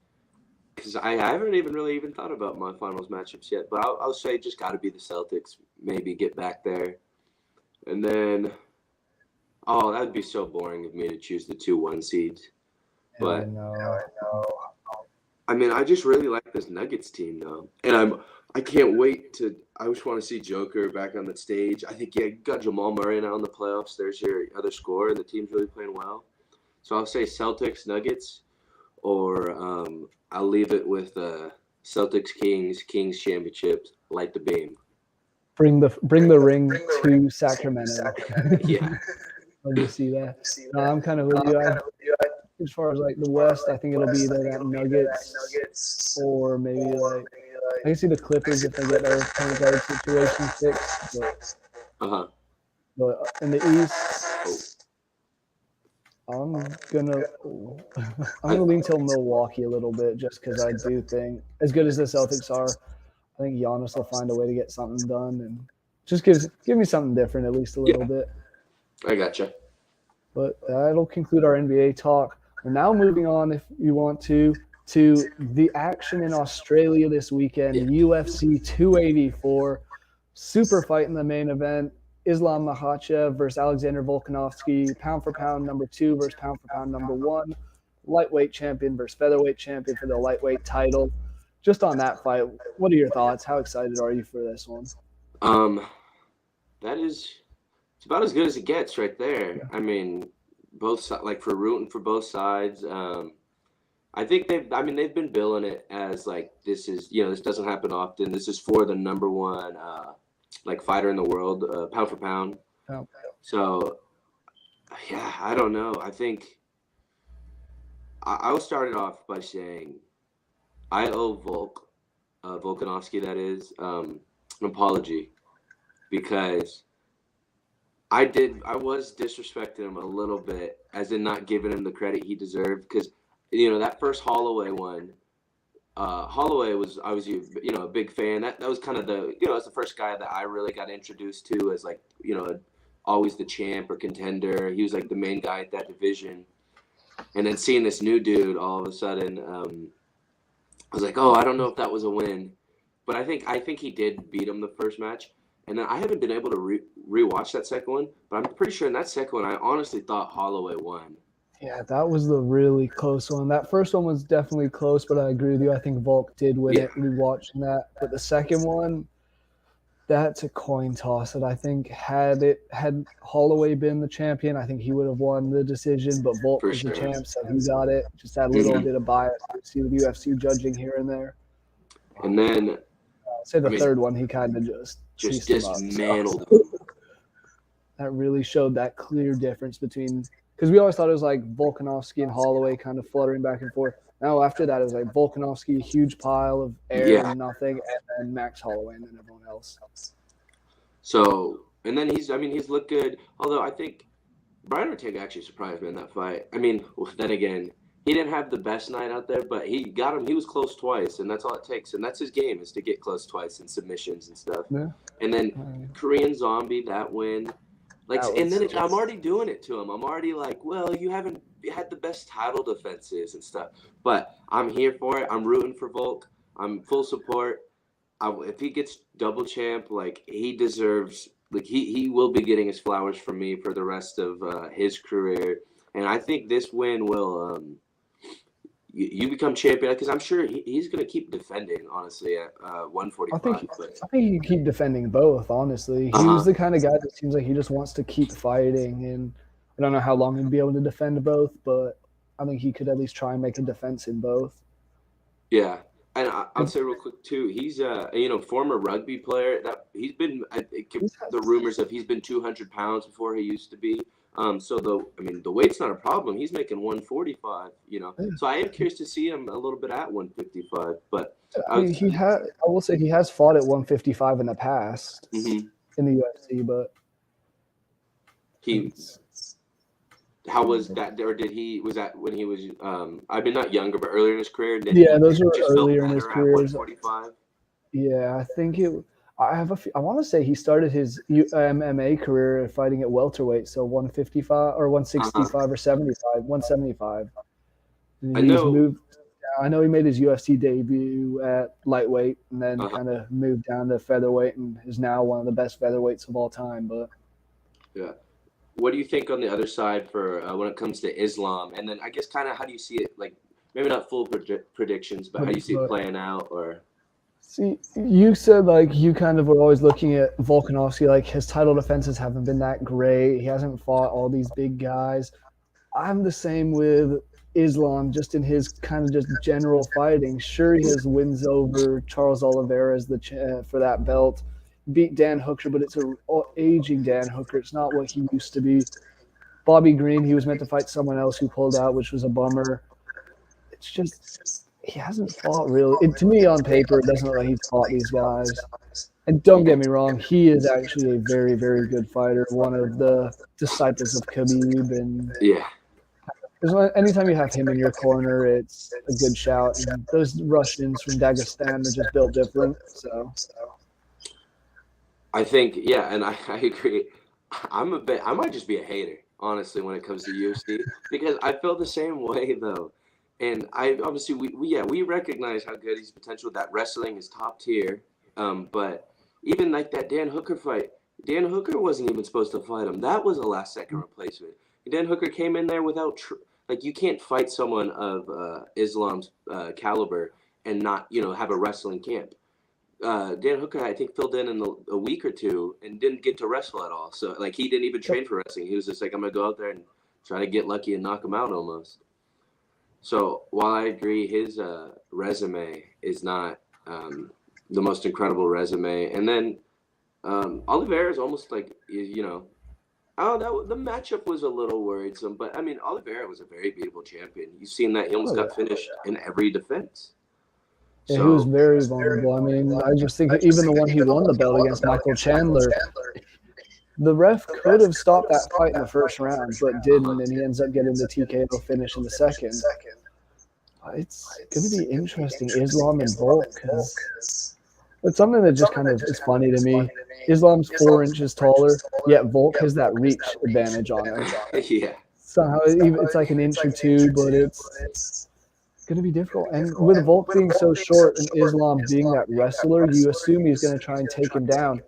S2: because I haven't even thought about my finals matchups yet, but I'll say just got to be the Celtics. Maybe get back there, and then that would be so boring of me to choose the 2-1 seeds. But I mean, I just really like this Nuggets team though, and I can't wait to. I just want to see Joker back on the stage. I think you got Jamal Murray now in the playoffs. There's your other scorer. The team's really playing well. So I'll say Celtics, Nuggets, or I'll leave it with Celtics, Kings championships, light the beam.
S1: Bring the ring to Sacramento.
S2: Yeah.
S1: Love to see that. No, I'm kind of with you. As far as like the West, I think it'll be either that Nuggets or maybe like I can see the Clippers if they get their point guard situation fixed. But in the East, I'm gonna lean till Milwaukee a little bit just because I do think, as good as the Celtics are, I think Giannis will find a way to get something done and just give me something different at least a little bit.
S2: I gotcha.
S1: But that'll conclude our NBA talk. We're now moving on, if you want to the action in Australia this weekend. UFC 284, super fight in the main event. Islam Makhachev versus Alexander Volkanovski, pound for pound number 2 versus pound for pound number 1, lightweight champion versus featherweight champion for the lightweight title. Just on that fight, what are your thoughts? How excited are you for this one?
S2: It's about as good as it gets right there. Yeah. I mean, both sides, like for rooting for both sides. I think they've been billing it as like this is, this doesn't happen often. This is for the number 1 like fighter in the world, pound for pound.
S1: Oh.
S2: So, yeah, I don't know. I think I'll start it off by saying I owe Volkanovski, that is, an apology because I was disrespecting him a little bit, as in not giving him the credit he deserved, because that first Holloway one. Holloway I was a big fan. That was kind of that's the first guy that I really got introduced to as like, always the champ or contender. He was like the main guy at that division. And then seeing this new dude all of a sudden, I was like, oh, I don't know if that was a win. But I think he did beat him the first match. And then I haven't been able to rewatch that second one, but I'm pretty sure in that second one, I honestly thought Holloway won.
S1: Yeah, that was the really close one. That first one was definitely close, but I agree with you. I think Volk did win it rewatching that. But the second one, that's a coin toss. And I think had Holloway been the champion, I think he would have won the decision. But Volk was the champ, so he got it. Just had a little bit of bias to see the UFC judging here and there.
S2: And then
S1: I'd say the third one, he kind of just
S2: dismantled.
S1: That really showed that clear difference between. Because we always thought it was like Volkanovski and Holloway kind of fluttering back and forth. Now after that, it was like Volkanovski, huge pile of air and nothing, and then Max Holloway, and then everyone else.
S2: So, and then he's looked good. Although I think Brian Ortega actually surprised me in that fight. I mean, then again, he didn't have the best night out there, but he got him. He was close twice, and that's all it takes. And that's his game, is to get close twice in submissions and stuff. Yeah. And then Korean Zombie, that win. I'm already doing it to him. I'm already like, well, you haven't had the best title defenses and stuff. But I'm here for it. I'm rooting for Volk. I'm full support. If he gets double champ, like, he deserves like he will be getting his flowers from me for the rest of his career, and I think this win will you become champion because I'm sure he's going to keep defending honestly at
S1: I
S2: 145.
S1: think I think he can keep defending both. Honestly, he's the kind of guy that seems like he just wants to keep fighting, and I don't know how long he'd be able to defend both, but I think he could at least try and make a defense in both.
S2: Yeah, and I'll say real quick too. He's former rugby player. That he's been. I think
S1: He's had,
S2: the rumors of he's been 200 pounds before he used to be. So the weight's not a problem. He's making 145. So I am curious to see him a little bit at 155. But
S1: I mean, I will say he has fought at 155 in the past
S2: Mhm.
S1: in the UFC, but
S2: he. How was that? Or was that when he was? I mean, not younger, but earlier in his career.
S1: yeah, those were
S2: just felt
S1: earlier in his
S2: better at
S1: career.
S2: 145.
S1: Yeah, I think it. I want to say he started his MMA career fighting at welterweight, so 155 or 165 or 75, 175. And
S2: I
S1: he's
S2: know.
S1: moved. I know he made his UFC debut at lightweight, and then
S2: Uh-huh.
S1: kind of moved down to featherweight, and is now one of the best featherweights of all time. But
S2: Yeah. What do you think on the other side for when it comes to Islam? And then I guess kind of how do you see it? Like maybe not full predictions, but how do you see it playing out? Or
S1: see, you said like you kind of were always looking at Volkanovski, like his title defenses haven't been that great. He hasn't fought all these big guys. I'm the same with Islam, just in his kind of just general fighting. Sure, he has wins over Charles Oliveira as for that belt. Beat Dan Hooker, but it's a aging Dan Hooker. It's not what he used to be. Bobby Green, he was meant to fight someone else who pulled out, which was a bummer. It's just he hasn't fought really. To me, on paper, it doesn't look like he's fought these guys. And don't get me wrong, he is actually a very, very good fighter. One of the disciples of Khabib, and
S2: yeah,
S1: because anytime you have him in your corner, it's a good shout. And those Russians from Dagestan are just built different. So
S2: I think and I agree. I might just be a hater, honestly, when it comes to UFC because I feel the same way though. And I obviously we recognize how good his potential. That wrestling is top tier. But even like that Dan Hooker fight, Dan Hooker wasn't even supposed to fight him. That was a last second replacement. Dan Hooker came in there without you can't fight someone of Islam's caliber and not have a wrestling camp. Dan Hooker, I think, filled in a week or two and didn't get to wrestle at all. So like he didn't even train for wrestling. He was just like, I'm gonna go out there and try to get lucky and knock him out almost. So while I agree his resume is not the most incredible resume, and then Oliveira is almost like the matchup was a little worrisome, but I mean Oliveira was a very beatable champion. You've seen that he almost got finished in every defense.
S1: yeah, he was very vulnerable. I mean, I just think even the one he won the belt against, Michael Chandler, the ref could have stopped that fight in the first round, but didn't, and he ends up getting the TKO finish in the second. It's going to be interesting, Islam and Volk, because it's something that just kind of is funny to me. Islam's 4 inches taller, yet Volk has that reach advantage on him.
S2: Yeah.
S1: Somehow it's like an inch or two, but it's going to be difficult. And with Volk being so short and Islam being that wrestler, you assume he's going to try and take him down.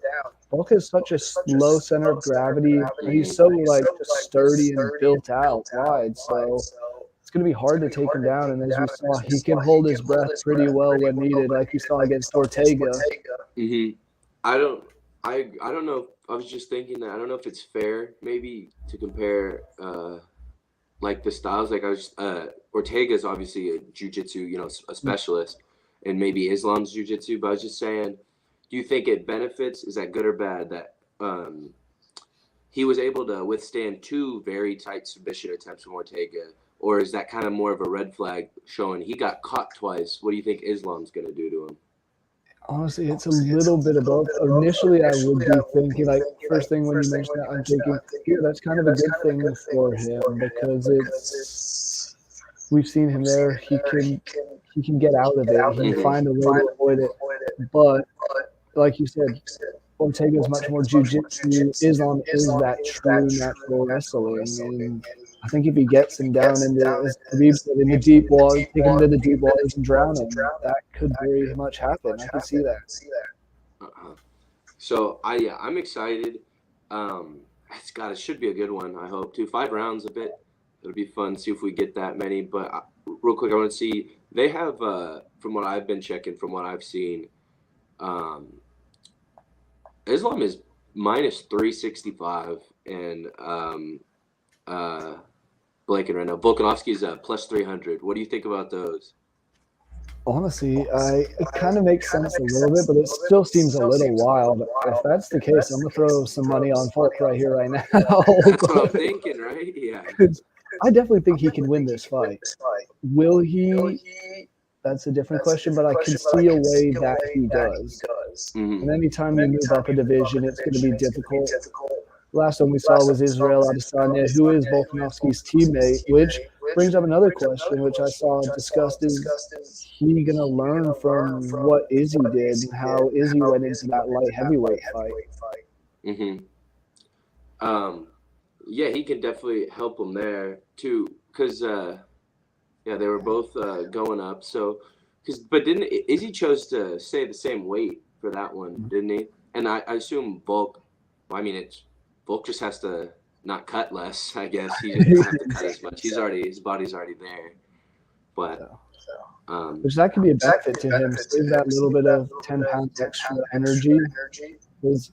S1: Volk has such a low center of gravity. He's so just sturdy and built out wide, so it's going to be hard to take him down. And as we saw, he can hold his breath pretty well when needed, like we saw against Ortega.
S2: Mm-hmm. I don't know. I was just thinking that I don't know if it's fair maybe to compare like the styles. Like Ortega's obviously a jiu-jitsu, a specialist, and maybe Islam's jiu-jitsu. But I was just saying, do you think it benefits? Is that good or bad that he was able to withstand 2 very tight submission attempts from Ortega? Or is that kind of more of a red flag showing he got caught twice? What do you think Islam's going to do to him?
S1: Honestly, it's a little bit of both. Initially, I would be thinking, first thing when you mentioned that, I'm thinking, that's kind of a good thing for him because we've seen him there. He can get out of it. He can find a way to avoid it. But like you said, Ortega is much more jiu-jitsu. Islam is that true natural wrestling, and I think if he gets him down into the deep water, take him to the deep waters and drown him, that could very much happen. I can see that.
S2: So I'm excited. It should be a good one. I hope too. 5 rounds a bit. It'll be fun. See if we get that many. But real quick, I want to see. They have, from what I've been checking, from what I've seen, um, Islam is minus 365, and blanking right now. Volkanovski's plus 300. What do you think about those?
S1: Honestly, it kind of makes sense a little bit, but it still seems a little wild. If that's the case, I'm gonna throw some money on Volk right here, right now.
S2: That's what I'm thinking, right? Yeah.
S1: I definitely think he can win this fight. Will he? That's a different question, but I can see a way that he does.
S2: Mhm.
S1: And anytime you move up a division, it's going to be difficult. Last one we saw was Israel Adesanya, who is Volkanovski's teammate, which brings up another question, which I saw discussed: is he going to learn from what Izzy did and how Izzy went into that light heavyweight fight?
S2: Mm-hmm. Yeah, he can definitely help him there too, because yeah, they were both going up. So, but didn't Izzy chose to stay the same weight for that one, didn't he? And I assume Volk. Well, I mean, Volk just has to not cut less. I guess he doesn't have to cut as much. His body's already there. But
S1: which that could be a benefit to him. Save that little bit of 10 pounds extra energy. Because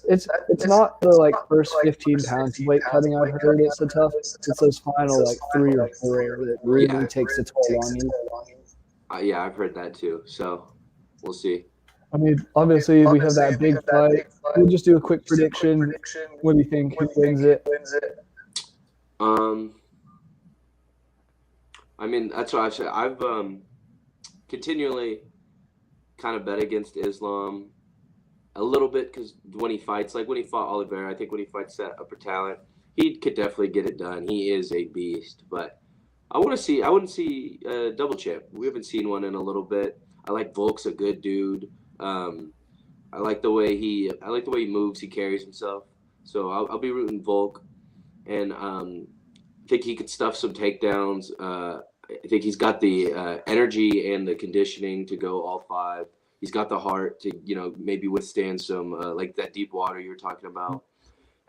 S1: it's not the like first 15 pounds of weight cutting. I've heard it's a tough. It's those final like 3 or 4 that really takes a toll on you.
S2: Yeah, I've heard that too. So we'll see.
S1: I mean, obviously we have that big fight. We'll just do a quick prediction. What do you think? Who wins it?
S2: I mean, that's what I've said. I've continually kind of bet against Islam a little bit, because when he fights, like when he fought Oliveira, I think when he fights that upper talent, he could definitely get it done. He is a beast. But I wouldn't see a double champ. We haven't seen one in a little bit. I like Volk's a good dude. I like the way he moves. He carries himself. So I'll be rooting Volk, and I think he could stuff some takedowns. I think he's got the energy and the conditioning to go all 5. He's got the heart to, maybe withstand some like that deep water you were talking about.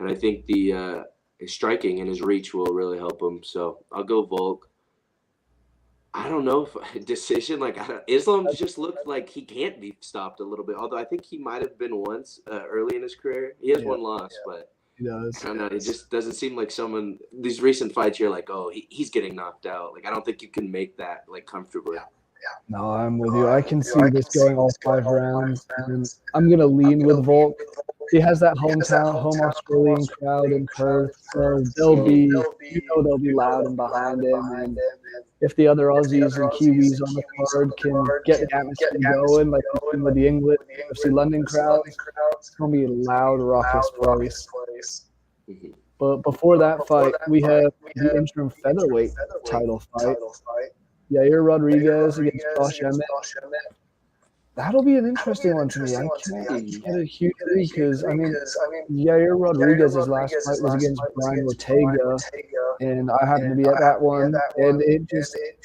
S2: And I think his striking and his reach will really help him. So I'll go Volk. I don't know if decision, Islam just looked like he can't be stopped a little bit. Although I think he might have been once early in his career. He has one loss, but
S1: he does.
S2: I don't know. It just doesn't seem like someone. These recent fights, you're like, oh, he's getting knocked out. Like I don't think you can make that comfortably.
S1: No, I'm with you. I can see this going all 5 rounds, and I'm gonna lean with Volk. He has that home Australian crowd in Perth, so they'll be loud and behind him. And if the other Aussies and Kiwis on the card can get the atmosphere going, like we've seen with the England UFC London crowds, it's gonna be a loud, raucous place.
S2: Mm-hmm.
S1: But before that fight, we have the interim featherweight title fight. Yair Rodriguez against Josh Emmett. That'll be an interesting one to me. I can't get a huge lead because, Yair Rodriguez's last fight was against Brian Ortega, and I happened to be at that one, and it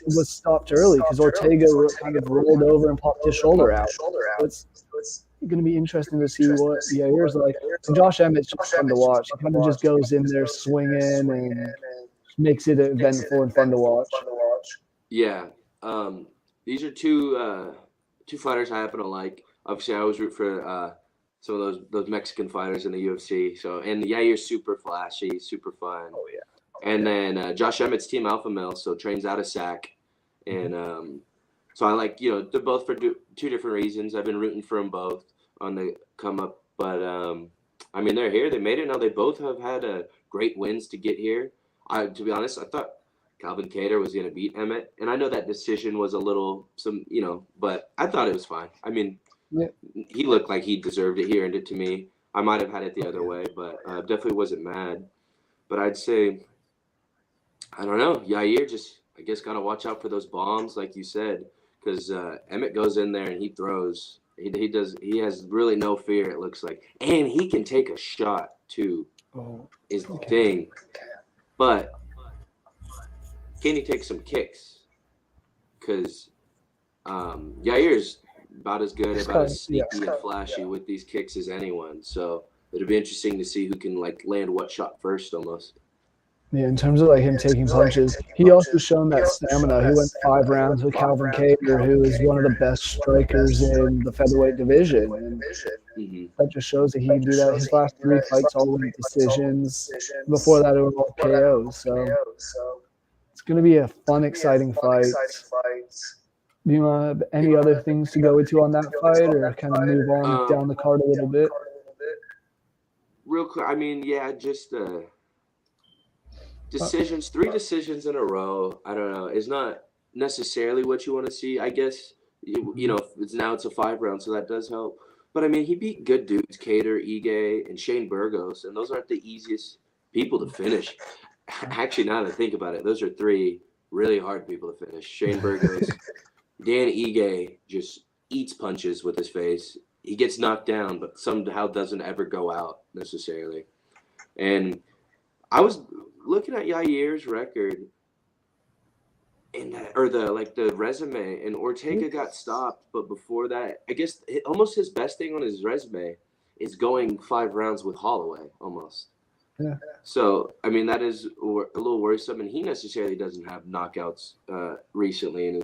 S1: was stopped early because Ortega kind of rolled over and popped his shoulder out. So it's going to be interesting to see what Yair's like. And Josh Emmett's just fun to watch. He kind of just goes in there swinging and makes it eventful and fun to watch.
S2: Yeah, these are two fighters I happen to like. Obviously, I always root for some of those Mexican fighters in the UFC. So, and Yair's super flashy, super fun.
S1: Oh yeah.
S2: And then Josh Emmett's Team Alpha Male, so trains out of SAC, and so I like they're both for two different reasons. I've been rooting for them both on the come up, but they're here. They made it. Now they both have had great wins to get here. To be honest, I thought Calvin Kattar was going to beat Emmett. And I know that decision was a little, but I thought it was fine. I mean, He looked like he deserved it. He earned it to me. I might have had it the other way, but definitely wasn't mad. But I'd say, I don't know, Yair just, I guess, got to watch out for those bombs, like you said, because Emmett goes in there and he throws. He has really no fear, it looks like. And he can take a shot, too, is the thing. But can he take some kicks? Because Yair's about as good, about as sneaky and flashy with these kicks as anyone. So it'll be interesting to see who can like land what shot first almost.
S1: Yeah, in terms of like him taking punches, he also shown that stamina. He went 5 rounds with Calvin Kattar, who is one of the best strikers in the featherweight division, and
S2: Hmm.
S1: that just shows that he can do that. His last 3 fights all went decisions. Before that, it was all KOs. So it's going to be a fun, exciting fight. Do you have any other things to go into on that fight, or kind of move on down the card a little bit?
S2: Real quick, I mean, yeah, just decisions, 3 decisions in a row. I don't know. It's not necessarily what you want to see. I guess you know it's a 5 round, so that does help. But I mean, he beat good dudes, Kattar, Ige, and Shane Burgos, and those aren't the easiest people to finish. Actually, now that I think about it, those are 3 really hard people to finish. Shane Burgos, Dan Ige just eats punches with his face. He gets knocked down, but somehow doesn't ever go out necessarily. And I was looking at Yair's record and the resume, and Ortega got stopped, but before that, I guess almost his best thing on his resume is going 5 rounds with Holloway almost.
S1: Yeah.
S2: So I mean that is a little worrisome, and he necessarily doesn't have knockouts recently in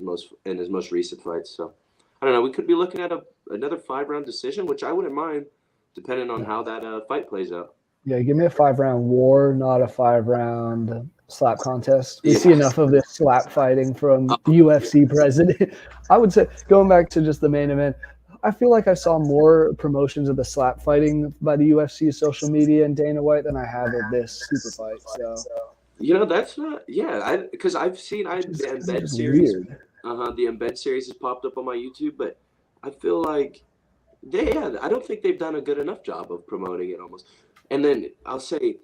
S2: his most recent fights. So I don't know. We could be looking at another 5-round decision, which I wouldn't mind, depending on how that fight plays out.
S1: Yeah, give me a 5-round war, not a 5-round slap contest. We see enough of this slap fighting from the UFC president. I would say, going back to just the main event, I feel like I saw more promotions of the slap fighting by the UFC social media and Dana White than I have of this super fight. So
S2: you know, that's not because I've seen the Embed series. The Embed series has popped up on my YouTube, but I feel like I don't think they've done a good enough job of promoting it almost. And then I'll say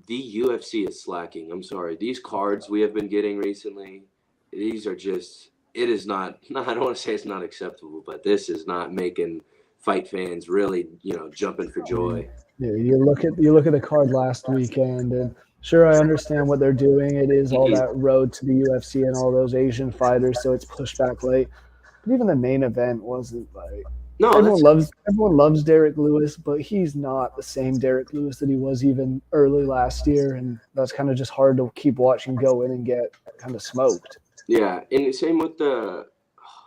S2: the UFC is slacking. I'm sorry. These cards we have been getting recently, these are just, it is not, I don't want to say it's not acceptable, but this is not making fight fans really, jumping for joy.
S1: Yeah, you look at the card last weekend, and sure, I understand what they're doing. It is all that road to the UFC and all those Asian fighters, so it's pushed back late. But even the main event wasn't like.
S2: No,
S1: everyone loves Derek Lewis, but he's not the same Derek Lewis that he was even early last year, and that's kind of just hard to keep watching go in and get kind of smoked.
S2: Yeah, and the same with the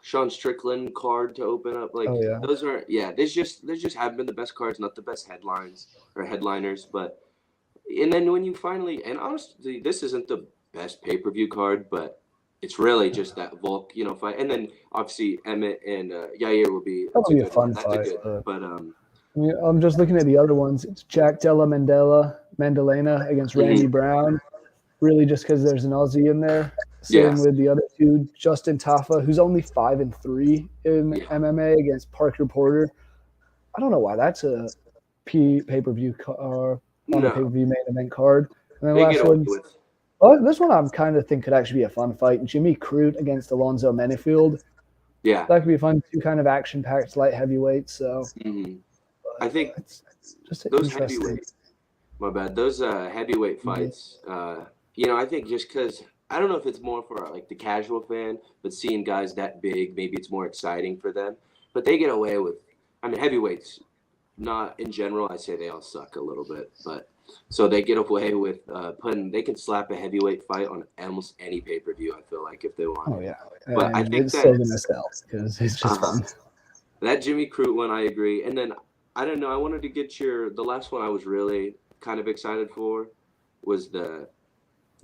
S2: Sean Strickland card to open up. Like those are they just haven't been the best cards, not the best headliners, but and then when you finally, and honestly, this isn't the best pay-per-view card, but it's really just that Volk, fight, and then obviously Emmett and Yair will be.
S1: That'll be a fun fight. But I'm just looking at the other ones. It's Jack Della Maddalena against Randy Brown. Really, just because there's an Aussie in there. Same with the other two, Justin Tafa, who's only 5-3 in MMA against Parker Porter. I don't know why that's a pay-per-view on a pay-per-view main event card. And then last one. This one I'm kind of think could actually be a fun fight. Jimmy Crute against Alonzo Menifield. Yeah. That could be fun. 2 kind of action-packed light heavyweights. So
S2: I think
S1: it's just
S2: those heavyweight. My bad. Those heavyweight fights. I think just because I don't know if it's more for like the casual fan, but seeing guys that big, maybe it's more exciting for them. But they get away with. I mean, heavyweights. Not in general. I say they all suck a little bit, but. So they get away with they can slap a heavyweight fight on almost any pay-per-view, I feel like, if they want.
S1: Oh, yeah.
S2: But I think
S1: it's still going to sell because it's just fun.
S2: That Jimmy Crute one, I agree. And then, I don't know, I wanted to get the last one I was really kind of excited for was the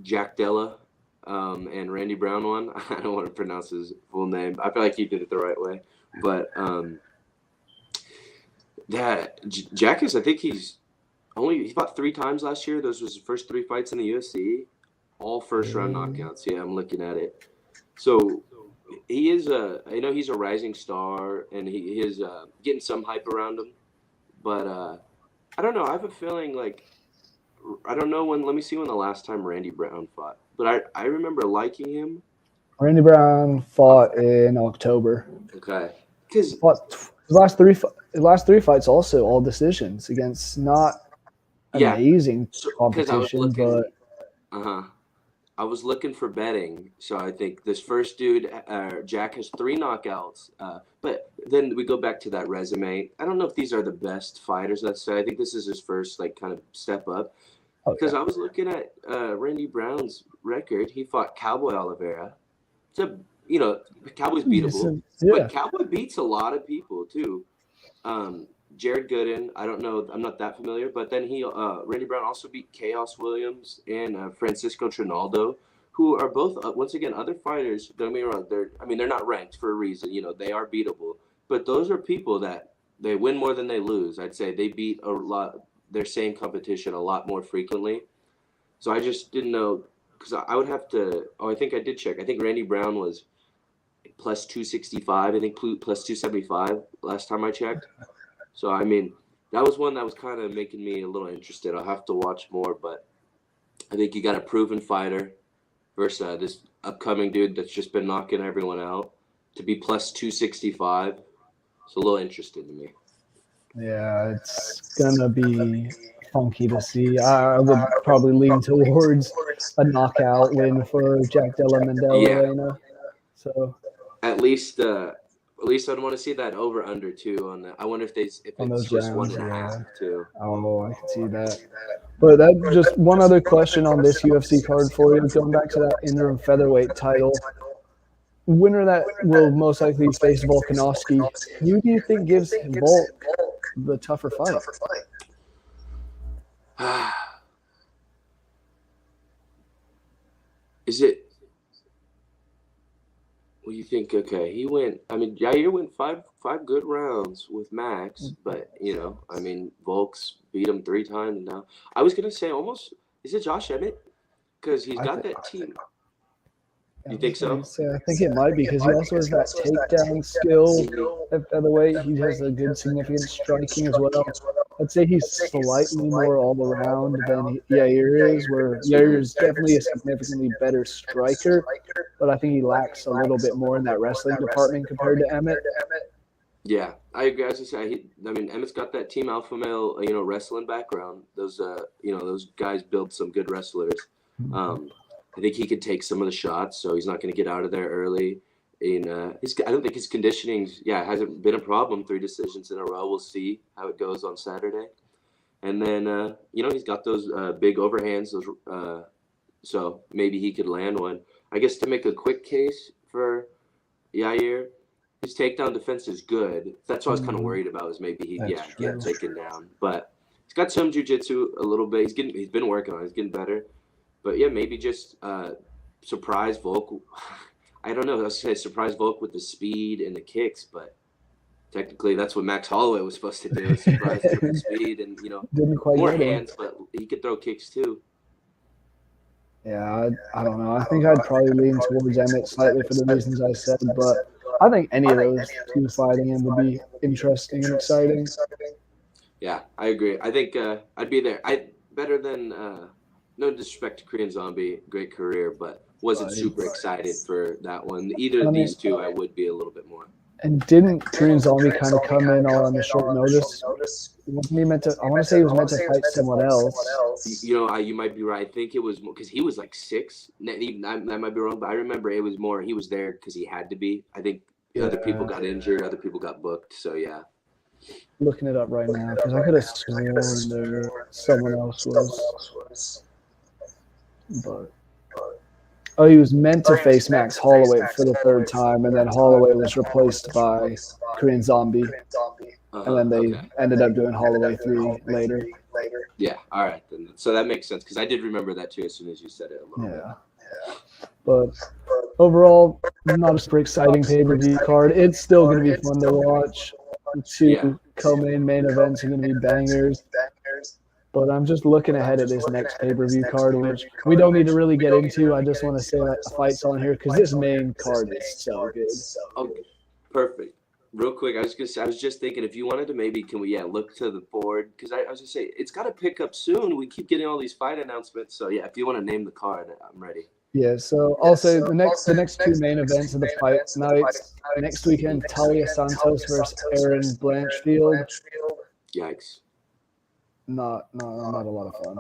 S2: Jack Della and Randy Brown one. I don't want to pronounce his full name. I feel like he did it the right way. But Jack is, I think he fought 3 times last year. Those was his first 3 fights in the UFC, all first-round knockouts. Yeah, I'm looking at it. So he is I know he's a rising star, and he is getting some hype around him. But I don't know. I have a feeling like I don't know when. Let me see when the last time Randy Brown fought. But I remember liking him.
S1: Randy Brown fought in October.
S2: Okay, because
S1: his last three fights also all decisions against not amazing competition, but
S2: I was looking for betting, so I think this first dude, Jack, has 3 knockouts. But then we go back to that resume. I don't know if these are the best fighters. Let's say I think this is his first like kind of step up. Because I was looking at Randy Brown's record. He fought Cowboy Oliveira. It's a Cowboy's beatable, but Cowboy beats a lot of people too. Jared Gooden, I don't know, I'm not that familiar, but then Randy Brown also beat Chaos Williams and Francisco Trinaldo, who are both once again other fighters. Don't get me wrong, they're not ranked for a reason. They are beatable, but those are people that they win more than they lose. I'd say they beat a lot their same competition a lot more frequently. So I just didn't know because I would have to. Oh, I think I did check. I think Randy Brown was plus 265. I think plus 275 last time I checked. So, I mean, that was one that was kind of making me a little interested. I'll have to watch more, but I think you got a proven fighter versus this upcoming dude that's just been knocking everyone out to be plus 265. It's a little interesting to me.
S1: Yeah, it's going to be funky to see. I would probably lean towards a knockout win for Jack Della Maddalena. So
S2: at least I'd want to see that over under too on that. I wonder if it's just rounds, 1.5 too.
S1: Oh, I can see that. But that just one other question on this UFC card for you. Going back to that interim featherweight title, winner that will most likely face Volkanovski. Who do you think gives Volk the tougher fight?
S2: Is it? What do you think? Okay, he went. I mean, Yair went five good rounds with Max, but Volk's beat him 3 times now. I was gonna say almost. Is it Josh Emmett? Because he's got that team. You think so?
S1: I think it might be because he also has that takedown skill at featherweight. He has a good significant striking as well. I'd say he's slightly more all around than Yair is, where Yair is definitely a significantly better striker, but I think he lacks a little bit more in that wrestling department compared to Emmett.
S2: Yeah, I agree. As I say, Emmett's got that Team Alpha Male, wrestling background. Those guys build some good wrestlers. I think he could take some of the shots, so he's not going to get out of there early. And I don't think his conditioning, hasn't been a problem. 3 decisions in a row. We'll see how it goes on Saturday. And then, he's got those big overhands. So maybe he could land one. I guess to make a quick case for Yair, his takedown defense is good. That's what I was kind of worried about. Is maybe he get taken down, but he's got some jiu-jitsu a little bit. He's been working on it. He's getting better. But yeah, maybe just surprise Volk. I don't know. I was going to say surprise Volk with the speed and the kicks, but technically that's what Max Holloway was supposed to do. Surprise with the speed and more hands, but he could throw kicks too.
S1: Yeah, I don't know. I think I'd probably lean towards Emmett slightly for the reasons I said, but I think any of those two fighting him would be interesting and exciting.
S2: Yeah, I agree. I think I'd be there. Better than. No disrespect to Korean Zombie, great career, but wasn't super excited for that one. Either of these two, I would be a little bit more.
S1: And didn't Korean Zombie kind of come in on a short notice? Wasn't he meant to? I want to say he was meant to fight someone else.
S2: You might be right. I think it was because he was like 6. I might be wrong, but I remember it was more. He was there because he had to be. I think other people got injured, other people got booked. So yeah.
S1: Looking it up right now because I could have sworn there someone else was. But he was meant to face Max Holloway for the 3rd time, and then Holloway was replaced by Korean Zombie, and then they ended up doing Holloway 3 later.
S2: Yeah, all right. Then. So that makes sense because I did remember that too as soon as you said it a little bit.
S1: But overall, not a super exciting pay-per-view card. It's still going to be fun to watch. The 2 co-main events are going to be bangers. But I'm just looking ahead at this next pay-per-view card, which we don't need to really get into. I just want to say that the fight's on here because this main card is so good.
S2: Okay, perfect. Real quick, I was just thinking if you wanted to maybe can we look to the board because I was just saying it's got to pick up soon. We keep getting all these fight announcements, so if you want to name the card, I'm ready.
S1: Yeah, so also the next 2 main events of the fight nights next weekend: Talia Santos versus Erin Blanchfield.
S2: Yikes.
S1: Not a lot of fun.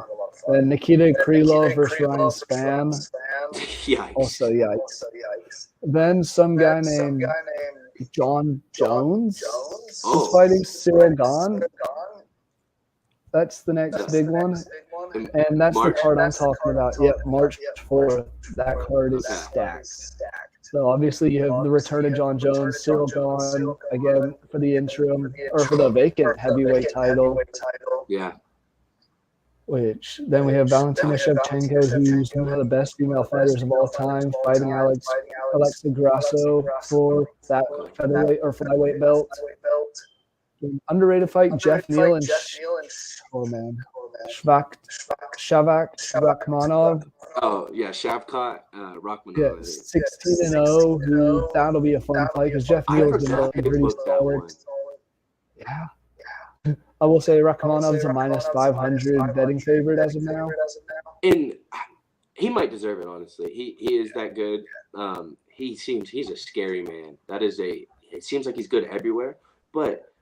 S1: Then Nikita Krylov versus Ryan Spann.
S2: Yikes.
S1: Also, yikes. Then some guy named John Jones is fighting Cyril Gahn. That's the next big one. And that's the card I'm talking about. Yep, March 4th. That card is stacked. So obviously you have the return of John Jones, Cyril Gahn, again for the interim, or for the vacant heavyweight title.
S2: Yeah.
S1: Which then we have Valentina Shevchenko, who's one of the best female fighters of all time, fighting Alexa Grasso for that featherweight or flyweight belt. Underrated fight, Jeff Neal and Shavkat Rakhmonov.
S2: Oh yeah, Shavkat Rakhmonov.
S1: Yeah, 16-0. Who that'll be a fun fight because Jeff Neal's been looking pretty solid. Yeah. I will say Rakhmonov's a minus 500 betting favorite as of now.
S2: And he might deserve it, honestly. He is that good. He's a scary man. It seems like he's good everywhere. But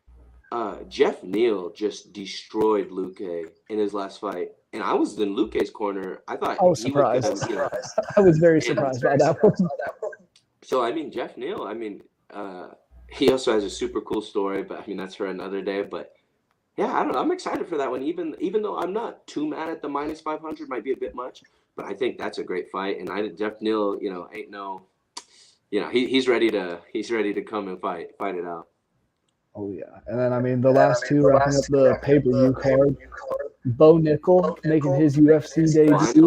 S2: Jeff Neal just destroyed Luque in his last fight. And I was in Luque's corner. I thought
S1: I was surprised. I was very surprised by that one.
S2: So, I mean, Jeff Neal, he also has a super cool story, but I mean, that's for another day. But yeah, I don't know. I'm excited for that one, even though I'm not too mad at the minus 500, might be a bit much, but I think that's a great fight. And Jeff Neal, ain't no, he's ready to come and fight it out.
S1: Oh yeah, and then the last two wrapping up the pay-per-view card. Bo Nickel making his UFC debut,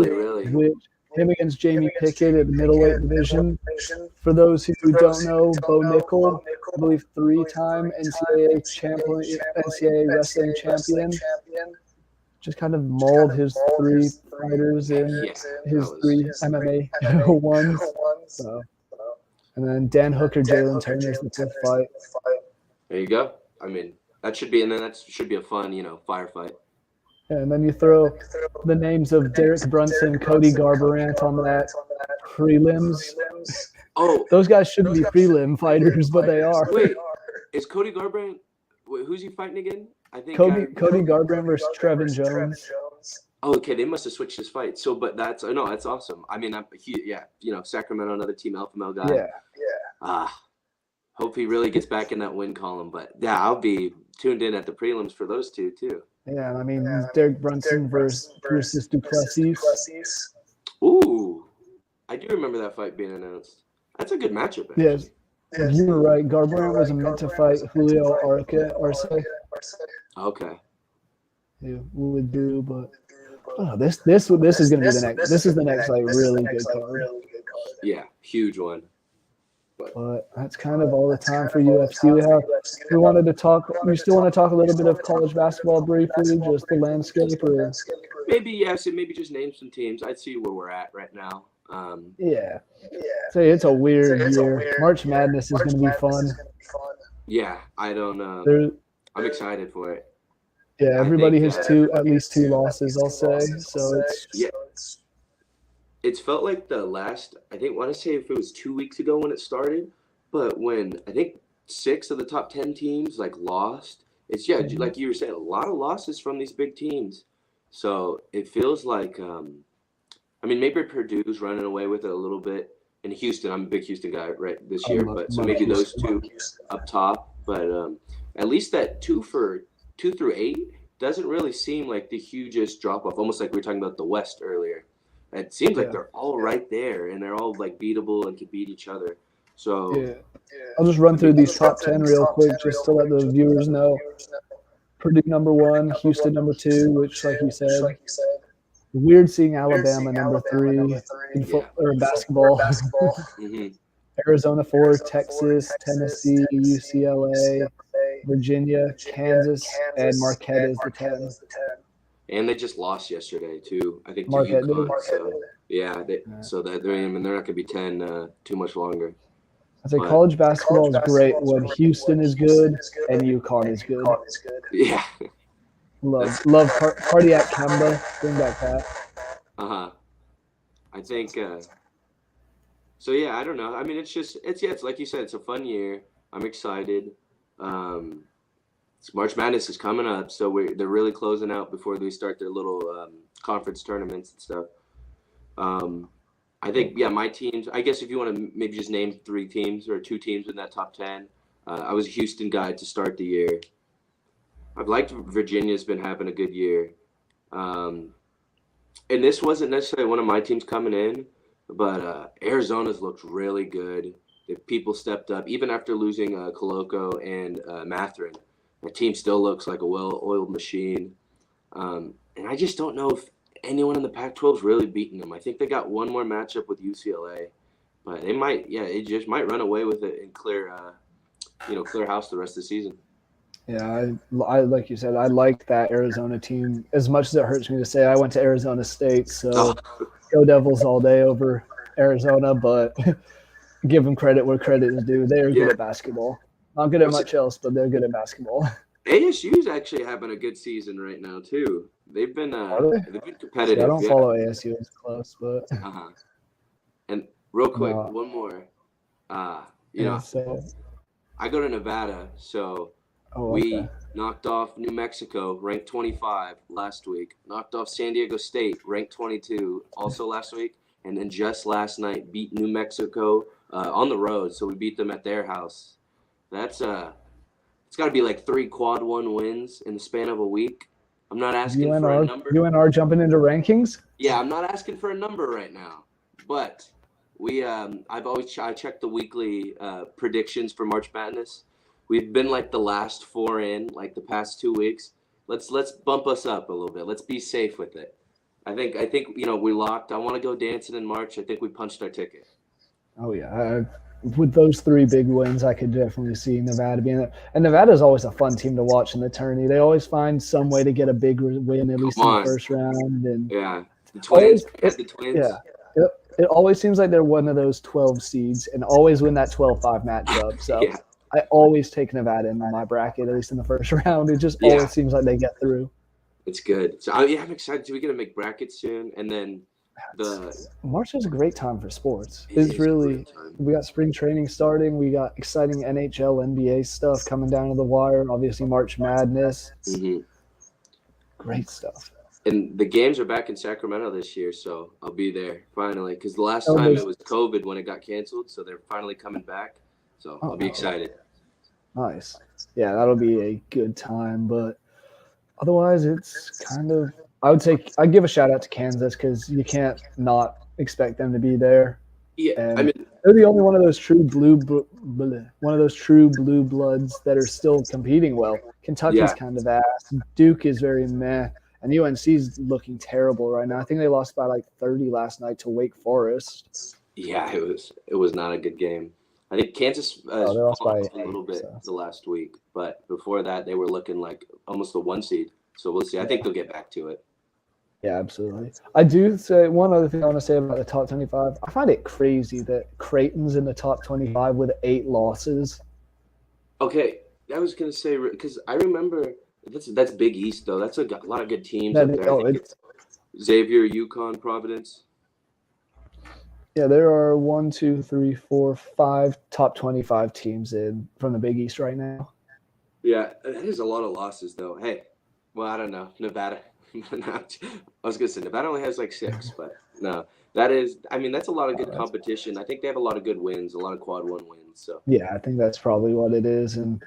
S1: with him against Jamie Pickett at the middleweight division. For those who don't know, Bo Nickel, I believe 3-time NCAA wrestling champion, just kind of mauled his 3 fighters in his 3 MMA ones. So, and then Dan Hooker, Jalen Turner's the 5th fight.
S2: There you go. I mean, that should be a fun, firefight.
S1: And then you throw the names of Derek Brunson, Cody Garbrandt on that prelims.
S2: Oh,
S1: those guys shouldn't be prelim fighters, but they are.
S2: Wait, is Cody Garbrandt? Who's he fighting again? I think
S1: Cody Garbrandt versus Trevin Jones.
S2: Oh, okay, they must have switched his fight. So, but that's awesome. I mean, Sacramento, another Team Alpha Male guy. Yeah. Hope he really gets back in that win column. But yeah, I'll be tuned in at the prelims for those two too.
S1: Yeah, I mean, Derek Brunson versus Duplessis.
S2: Ooh, I do remember that fight being announced. That's a good matchup.
S1: Yes, you were right. Garbrandt was meant to fight Julio Arce.
S2: Okay.
S1: Yeah, we would do, but this is going to be the next. This is the next really good card.
S2: Yeah, huge one.
S1: But that's kind of all the time for UFC we have. We still want to talk a little bit of college basketball briefly, just the landscape, or
S2: maybe maybe just name some teams. I'd see where we're at right now.
S1: Yeah. Say it's a weird year. March Madness is going to be fun.
S2: Yeah, I don't know. I'm excited for it.
S1: Yeah, everybody has at least two losses, I'll say. So
S2: it's felt like the last, I want to say if it was 2 weeks ago when it started, but when I think 6 of the top 10 teams lost, it's like you were saying, a lot of losses from these big teams. So it feels like, maybe Purdue's running away with it a little bit. In Houston, I'm a big Houston guy this year, but so maybe those two up top. But at least that 2 through 8 doesn't really seem like the hugest drop off. Almost like we were talking about the West earlier. It seems like they're all right there, and they're all beatable and can beat each other. So
S1: I'll just run through these top 10 real quick, just to let the viewers know. Purdue number 1, Houston number 2, which, like you said, weird seeing Alabama number 3 in basketball.
S2: Mm-hmm.
S1: Arizona 4, Texas, Tennessee, UCLA, Virginia, Kansas, and Marquette is the 10.
S2: And they just lost yesterday too. I think to
S1: Marquette
S2: UConn.
S1: did.
S2: So they're not going to be 10 too much longer.
S1: I say college basketball is great when Houston is good and UConn is good.
S2: Yeah.
S1: Love Cardiac Kemba. Bring back that.
S2: I think. So yeah, I don't know. I mean, it's like you said, it's a fun year. I'm excited. March Madness is coming up, so they're really closing out before they start their little conference tournaments and stuff. I think, my teams, I guess if you want to maybe just name 3 teams or 2 teams in that top 10, I was a Houston guy to start the year. I've liked Virginia's been having a good year. And this wasn't necessarily one of my teams coming in, but Arizona's looked really good. The people stepped up, even after losing Coloco and Matherin. The team still looks like a well-oiled machine. And I just don't know if anyone in the Pac-12 is really beating them. I think they got one more matchup with UCLA, but it just might run away with it and clear house the rest of the season.
S1: Yeah, I like you said, I like that Arizona team. As much as it hurts me to say, I went to Arizona State, so go Devils all day over Arizona, but give them credit where credit is due. They are good at basketball. Not good at much else, but they're good at basketball.
S2: ASU's actually having a good season right now too. They've been competitive.
S1: See, I don't follow ASU as close, but
S2: And real quick, one more.
S1: So
S2: I go to Nevada, so we knocked off New Mexico, ranked 25 last week. Knocked off San Diego State, ranked 22, also last week, and then just last night beat New Mexico on the road. So we beat them at their house. That's it's got to be like 3 quad 1 wins in the span of a week. I'm not asking for a number.
S1: UNR jumping into rankings?
S2: Yeah, I'm not asking for a number right now, but we I check the weekly predictions for March Madness. We've been like the last 4 in like the past 2 weeks. Let's bump us up a little bit. Let's be safe with it. I think we locked. I want to go dancing in March. I think we punched our ticket.
S1: Oh yeah. With those 3 big wins, I could definitely see Nevada being there. And Nevada's always a fun team to watch in the tourney. They always find some way to get a big win, at least in the first round. And
S2: the Twins. The Twins.
S1: Yeah, it always seems like they're one of those 12 seeds and always win that 12-5 matchup. So I always take Nevada in my bracket, at least in the first round. It just always seems like they get through.
S2: It's good. So I'm excited. We're gonna make brackets soon, and then
S1: March is a great time for sports. It's really, we got spring training starting. We got exciting NHL, NBA stuff coming down to the wire. Obviously, March Madness.
S2: Mm-hmm.
S1: Great stuff.
S2: And the games are back in Sacramento this year, so I'll be there finally. Because the last time it was COVID when it got canceled, so they're finally coming back. So I'll be excited.
S1: Nice. Yeah, that'll be a good time. But otherwise, it's kind of. I'd give a shout out to Kansas because you can't not expect them to be there.
S2: Yeah,
S1: and they're the only one of those true blue bloods that are still competing well. Kentucky's kind of ass. Duke is very meh, and UNC's looking terrible right now. I think they lost by like 30 last night to Wake Forest.
S2: Yeah, it was not a good game. I think Kansas
S1: lost by
S2: a little bit the last week, but before that they were looking like almost a 1 seed. So we'll see. I think they'll get back to it.
S1: Yeah, absolutely. I do say one other thing I want to say about the top 25. I find it crazy that Creighton's in the top 25 with 8 losses.
S2: Okay, I was going to say, because I remember that's Big East, though. That's a lot of good teams up there. Xavier, UConn, Providence.
S1: Yeah, there are 1, 2, 3, 4, 5 top 25 teams from the Big East right now.
S2: Yeah, that is a lot of losses, though. Hey, well, I don't know. Nevada. I was going to say Nevada only has like 6, but no. That's a lot of good competition. I think they have a lot of good wins, a lot of quad 1 wins. So
S1: yeah, I think that's probably what it is. And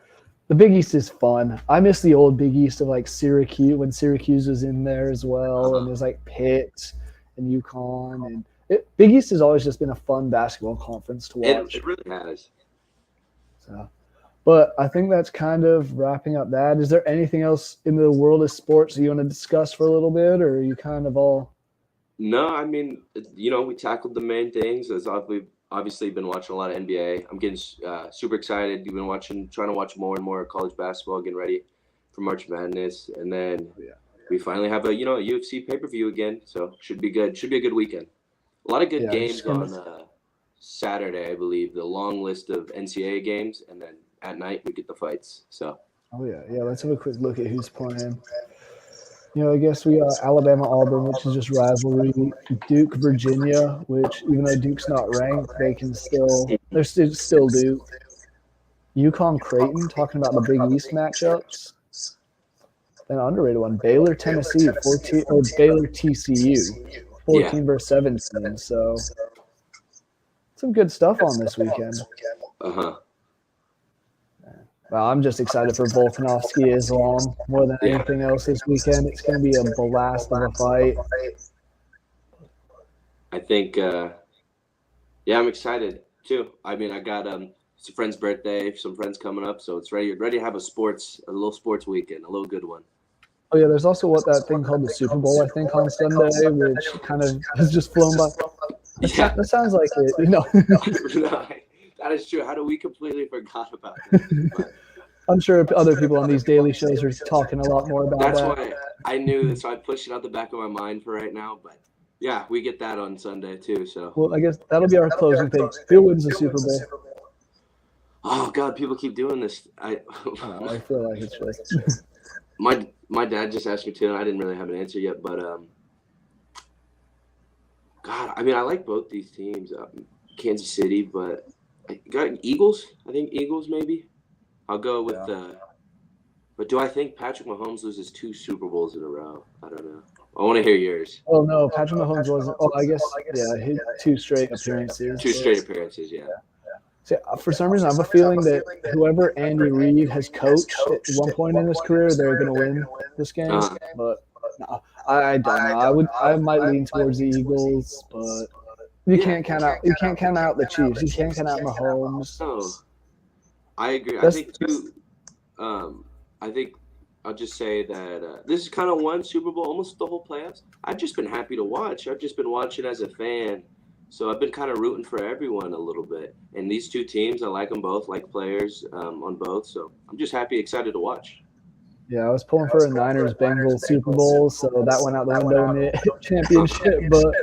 S1: the Big East is fun. I miss the old Big East of like Syracuse, when Syracuse was in there as well. And there's like Pitt and UConn. And Big East has always just been a fun basketball conference to watch.
S2: It really has.
S1: So. But I think that's kind of wrapping up that. Is there anything else in the world of sports that you want to discuss for a little bit, or are you kind of all?
S2: No, we tackled the main things. As we've obviously been watching a lot of NBA. I'm getting super excited. You've been trying to watch more and more college basketball, getting ready for March Madness, and then we finally have a UFC pay-per-view again. So should be good. Should be a good weekend. A lot of good games on Saturday, I believe. The long list of NCAA games, and then at night we get the fights. So.
S1: Oh yeah. Let's have a quick look at who's playing. I guess we got Alabama, Auburn, which is just rivalry. Duke, Virginia, which even though Duke's not ranked, they're still Duke. UConn, Creighton, talking about the Big East matchups. an underrated one. Baylor, Tennessee, 14 or Baylor, TCU, 14 versus 17. So some good stuff on this weekend. Well, I'm just excited for Volkanovski Islam more than anything else this weekend. It's going to be a blast of a fight.
S2: I think, I'm excited too. I mean, I got it's a friend's birthday, some friends coming up, so it's ready to have a little sports weekend, a little good one.
S1: Oh yeah, there's also that thing called the Super Bowl, I think, on Sunday, which kind of has just flown by. That sounds like it,
S2: That is true. How do we completely forgot about that?
S1: I'm sure other people on these daily shows are talking a lot more about that.
S2: That's why I knew that, so I pushed it out the back of my mind for right now. But yeah, we get that on Sunday too. So
S1: well, I guess that'll be our closing thing. Who wins the Super Bowl?
S2: Oh God, people keep doing this.
S1: I feel like it's just
S2: my dad just asked me too, and I didn't really have an answer yet. But God, I mean, I like both these teams. Kansas City, but I got Eagles. I think Eagles maybe. I'll go with but do I think Patrick Mahomes loses 2 Super Bowls in a row? I don't know. I want to hear yours.
S1: Oh no, Patrick Mahomes wasn't. Oh, I guess he 2 straight appearances.
S2: 2 straight appearances, yeah.
S1: See, for some reason, I have a feeling that whoever Andy Reid has coached at one point in his career, they're going to win this game. But no, I don't know. I might lean towards the Eagles, but you can't count out the Chiefs. You can't count out Mahomes.
S2: No, I agree. I think too. I think I'll just say that this is kind of one Super Bowl, almost the whole playoffs. I've just been happy to watch. I've just been watching as a fan. So I've been kind of rooting for everyone a little bit. And these 2 teams, I like them both, like players on both. So I'm just happy, excited to watch.
S1: Yeah, I was pulling for a Niners-Bengals Super Bowl, so that went out the window in the championship. But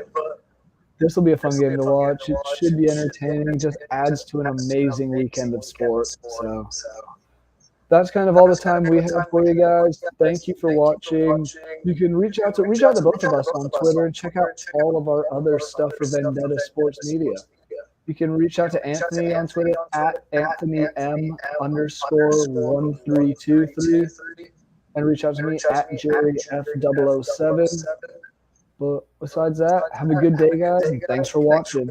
S1: this will be a fun game to watch. It should be entertaining. It just adds to an amazing weekend of sport. So that's kind of all the time we have for you guys. Thank you for watching. You can reach out to both of us on Twitter and check out all of our other stuff for Vendetta Sports Media. You can reach out to Anthony on Twitter at AnthonyM_1323 and reach out to me at JerryF007. But besides that, have a good day, guys, and thanks for watching.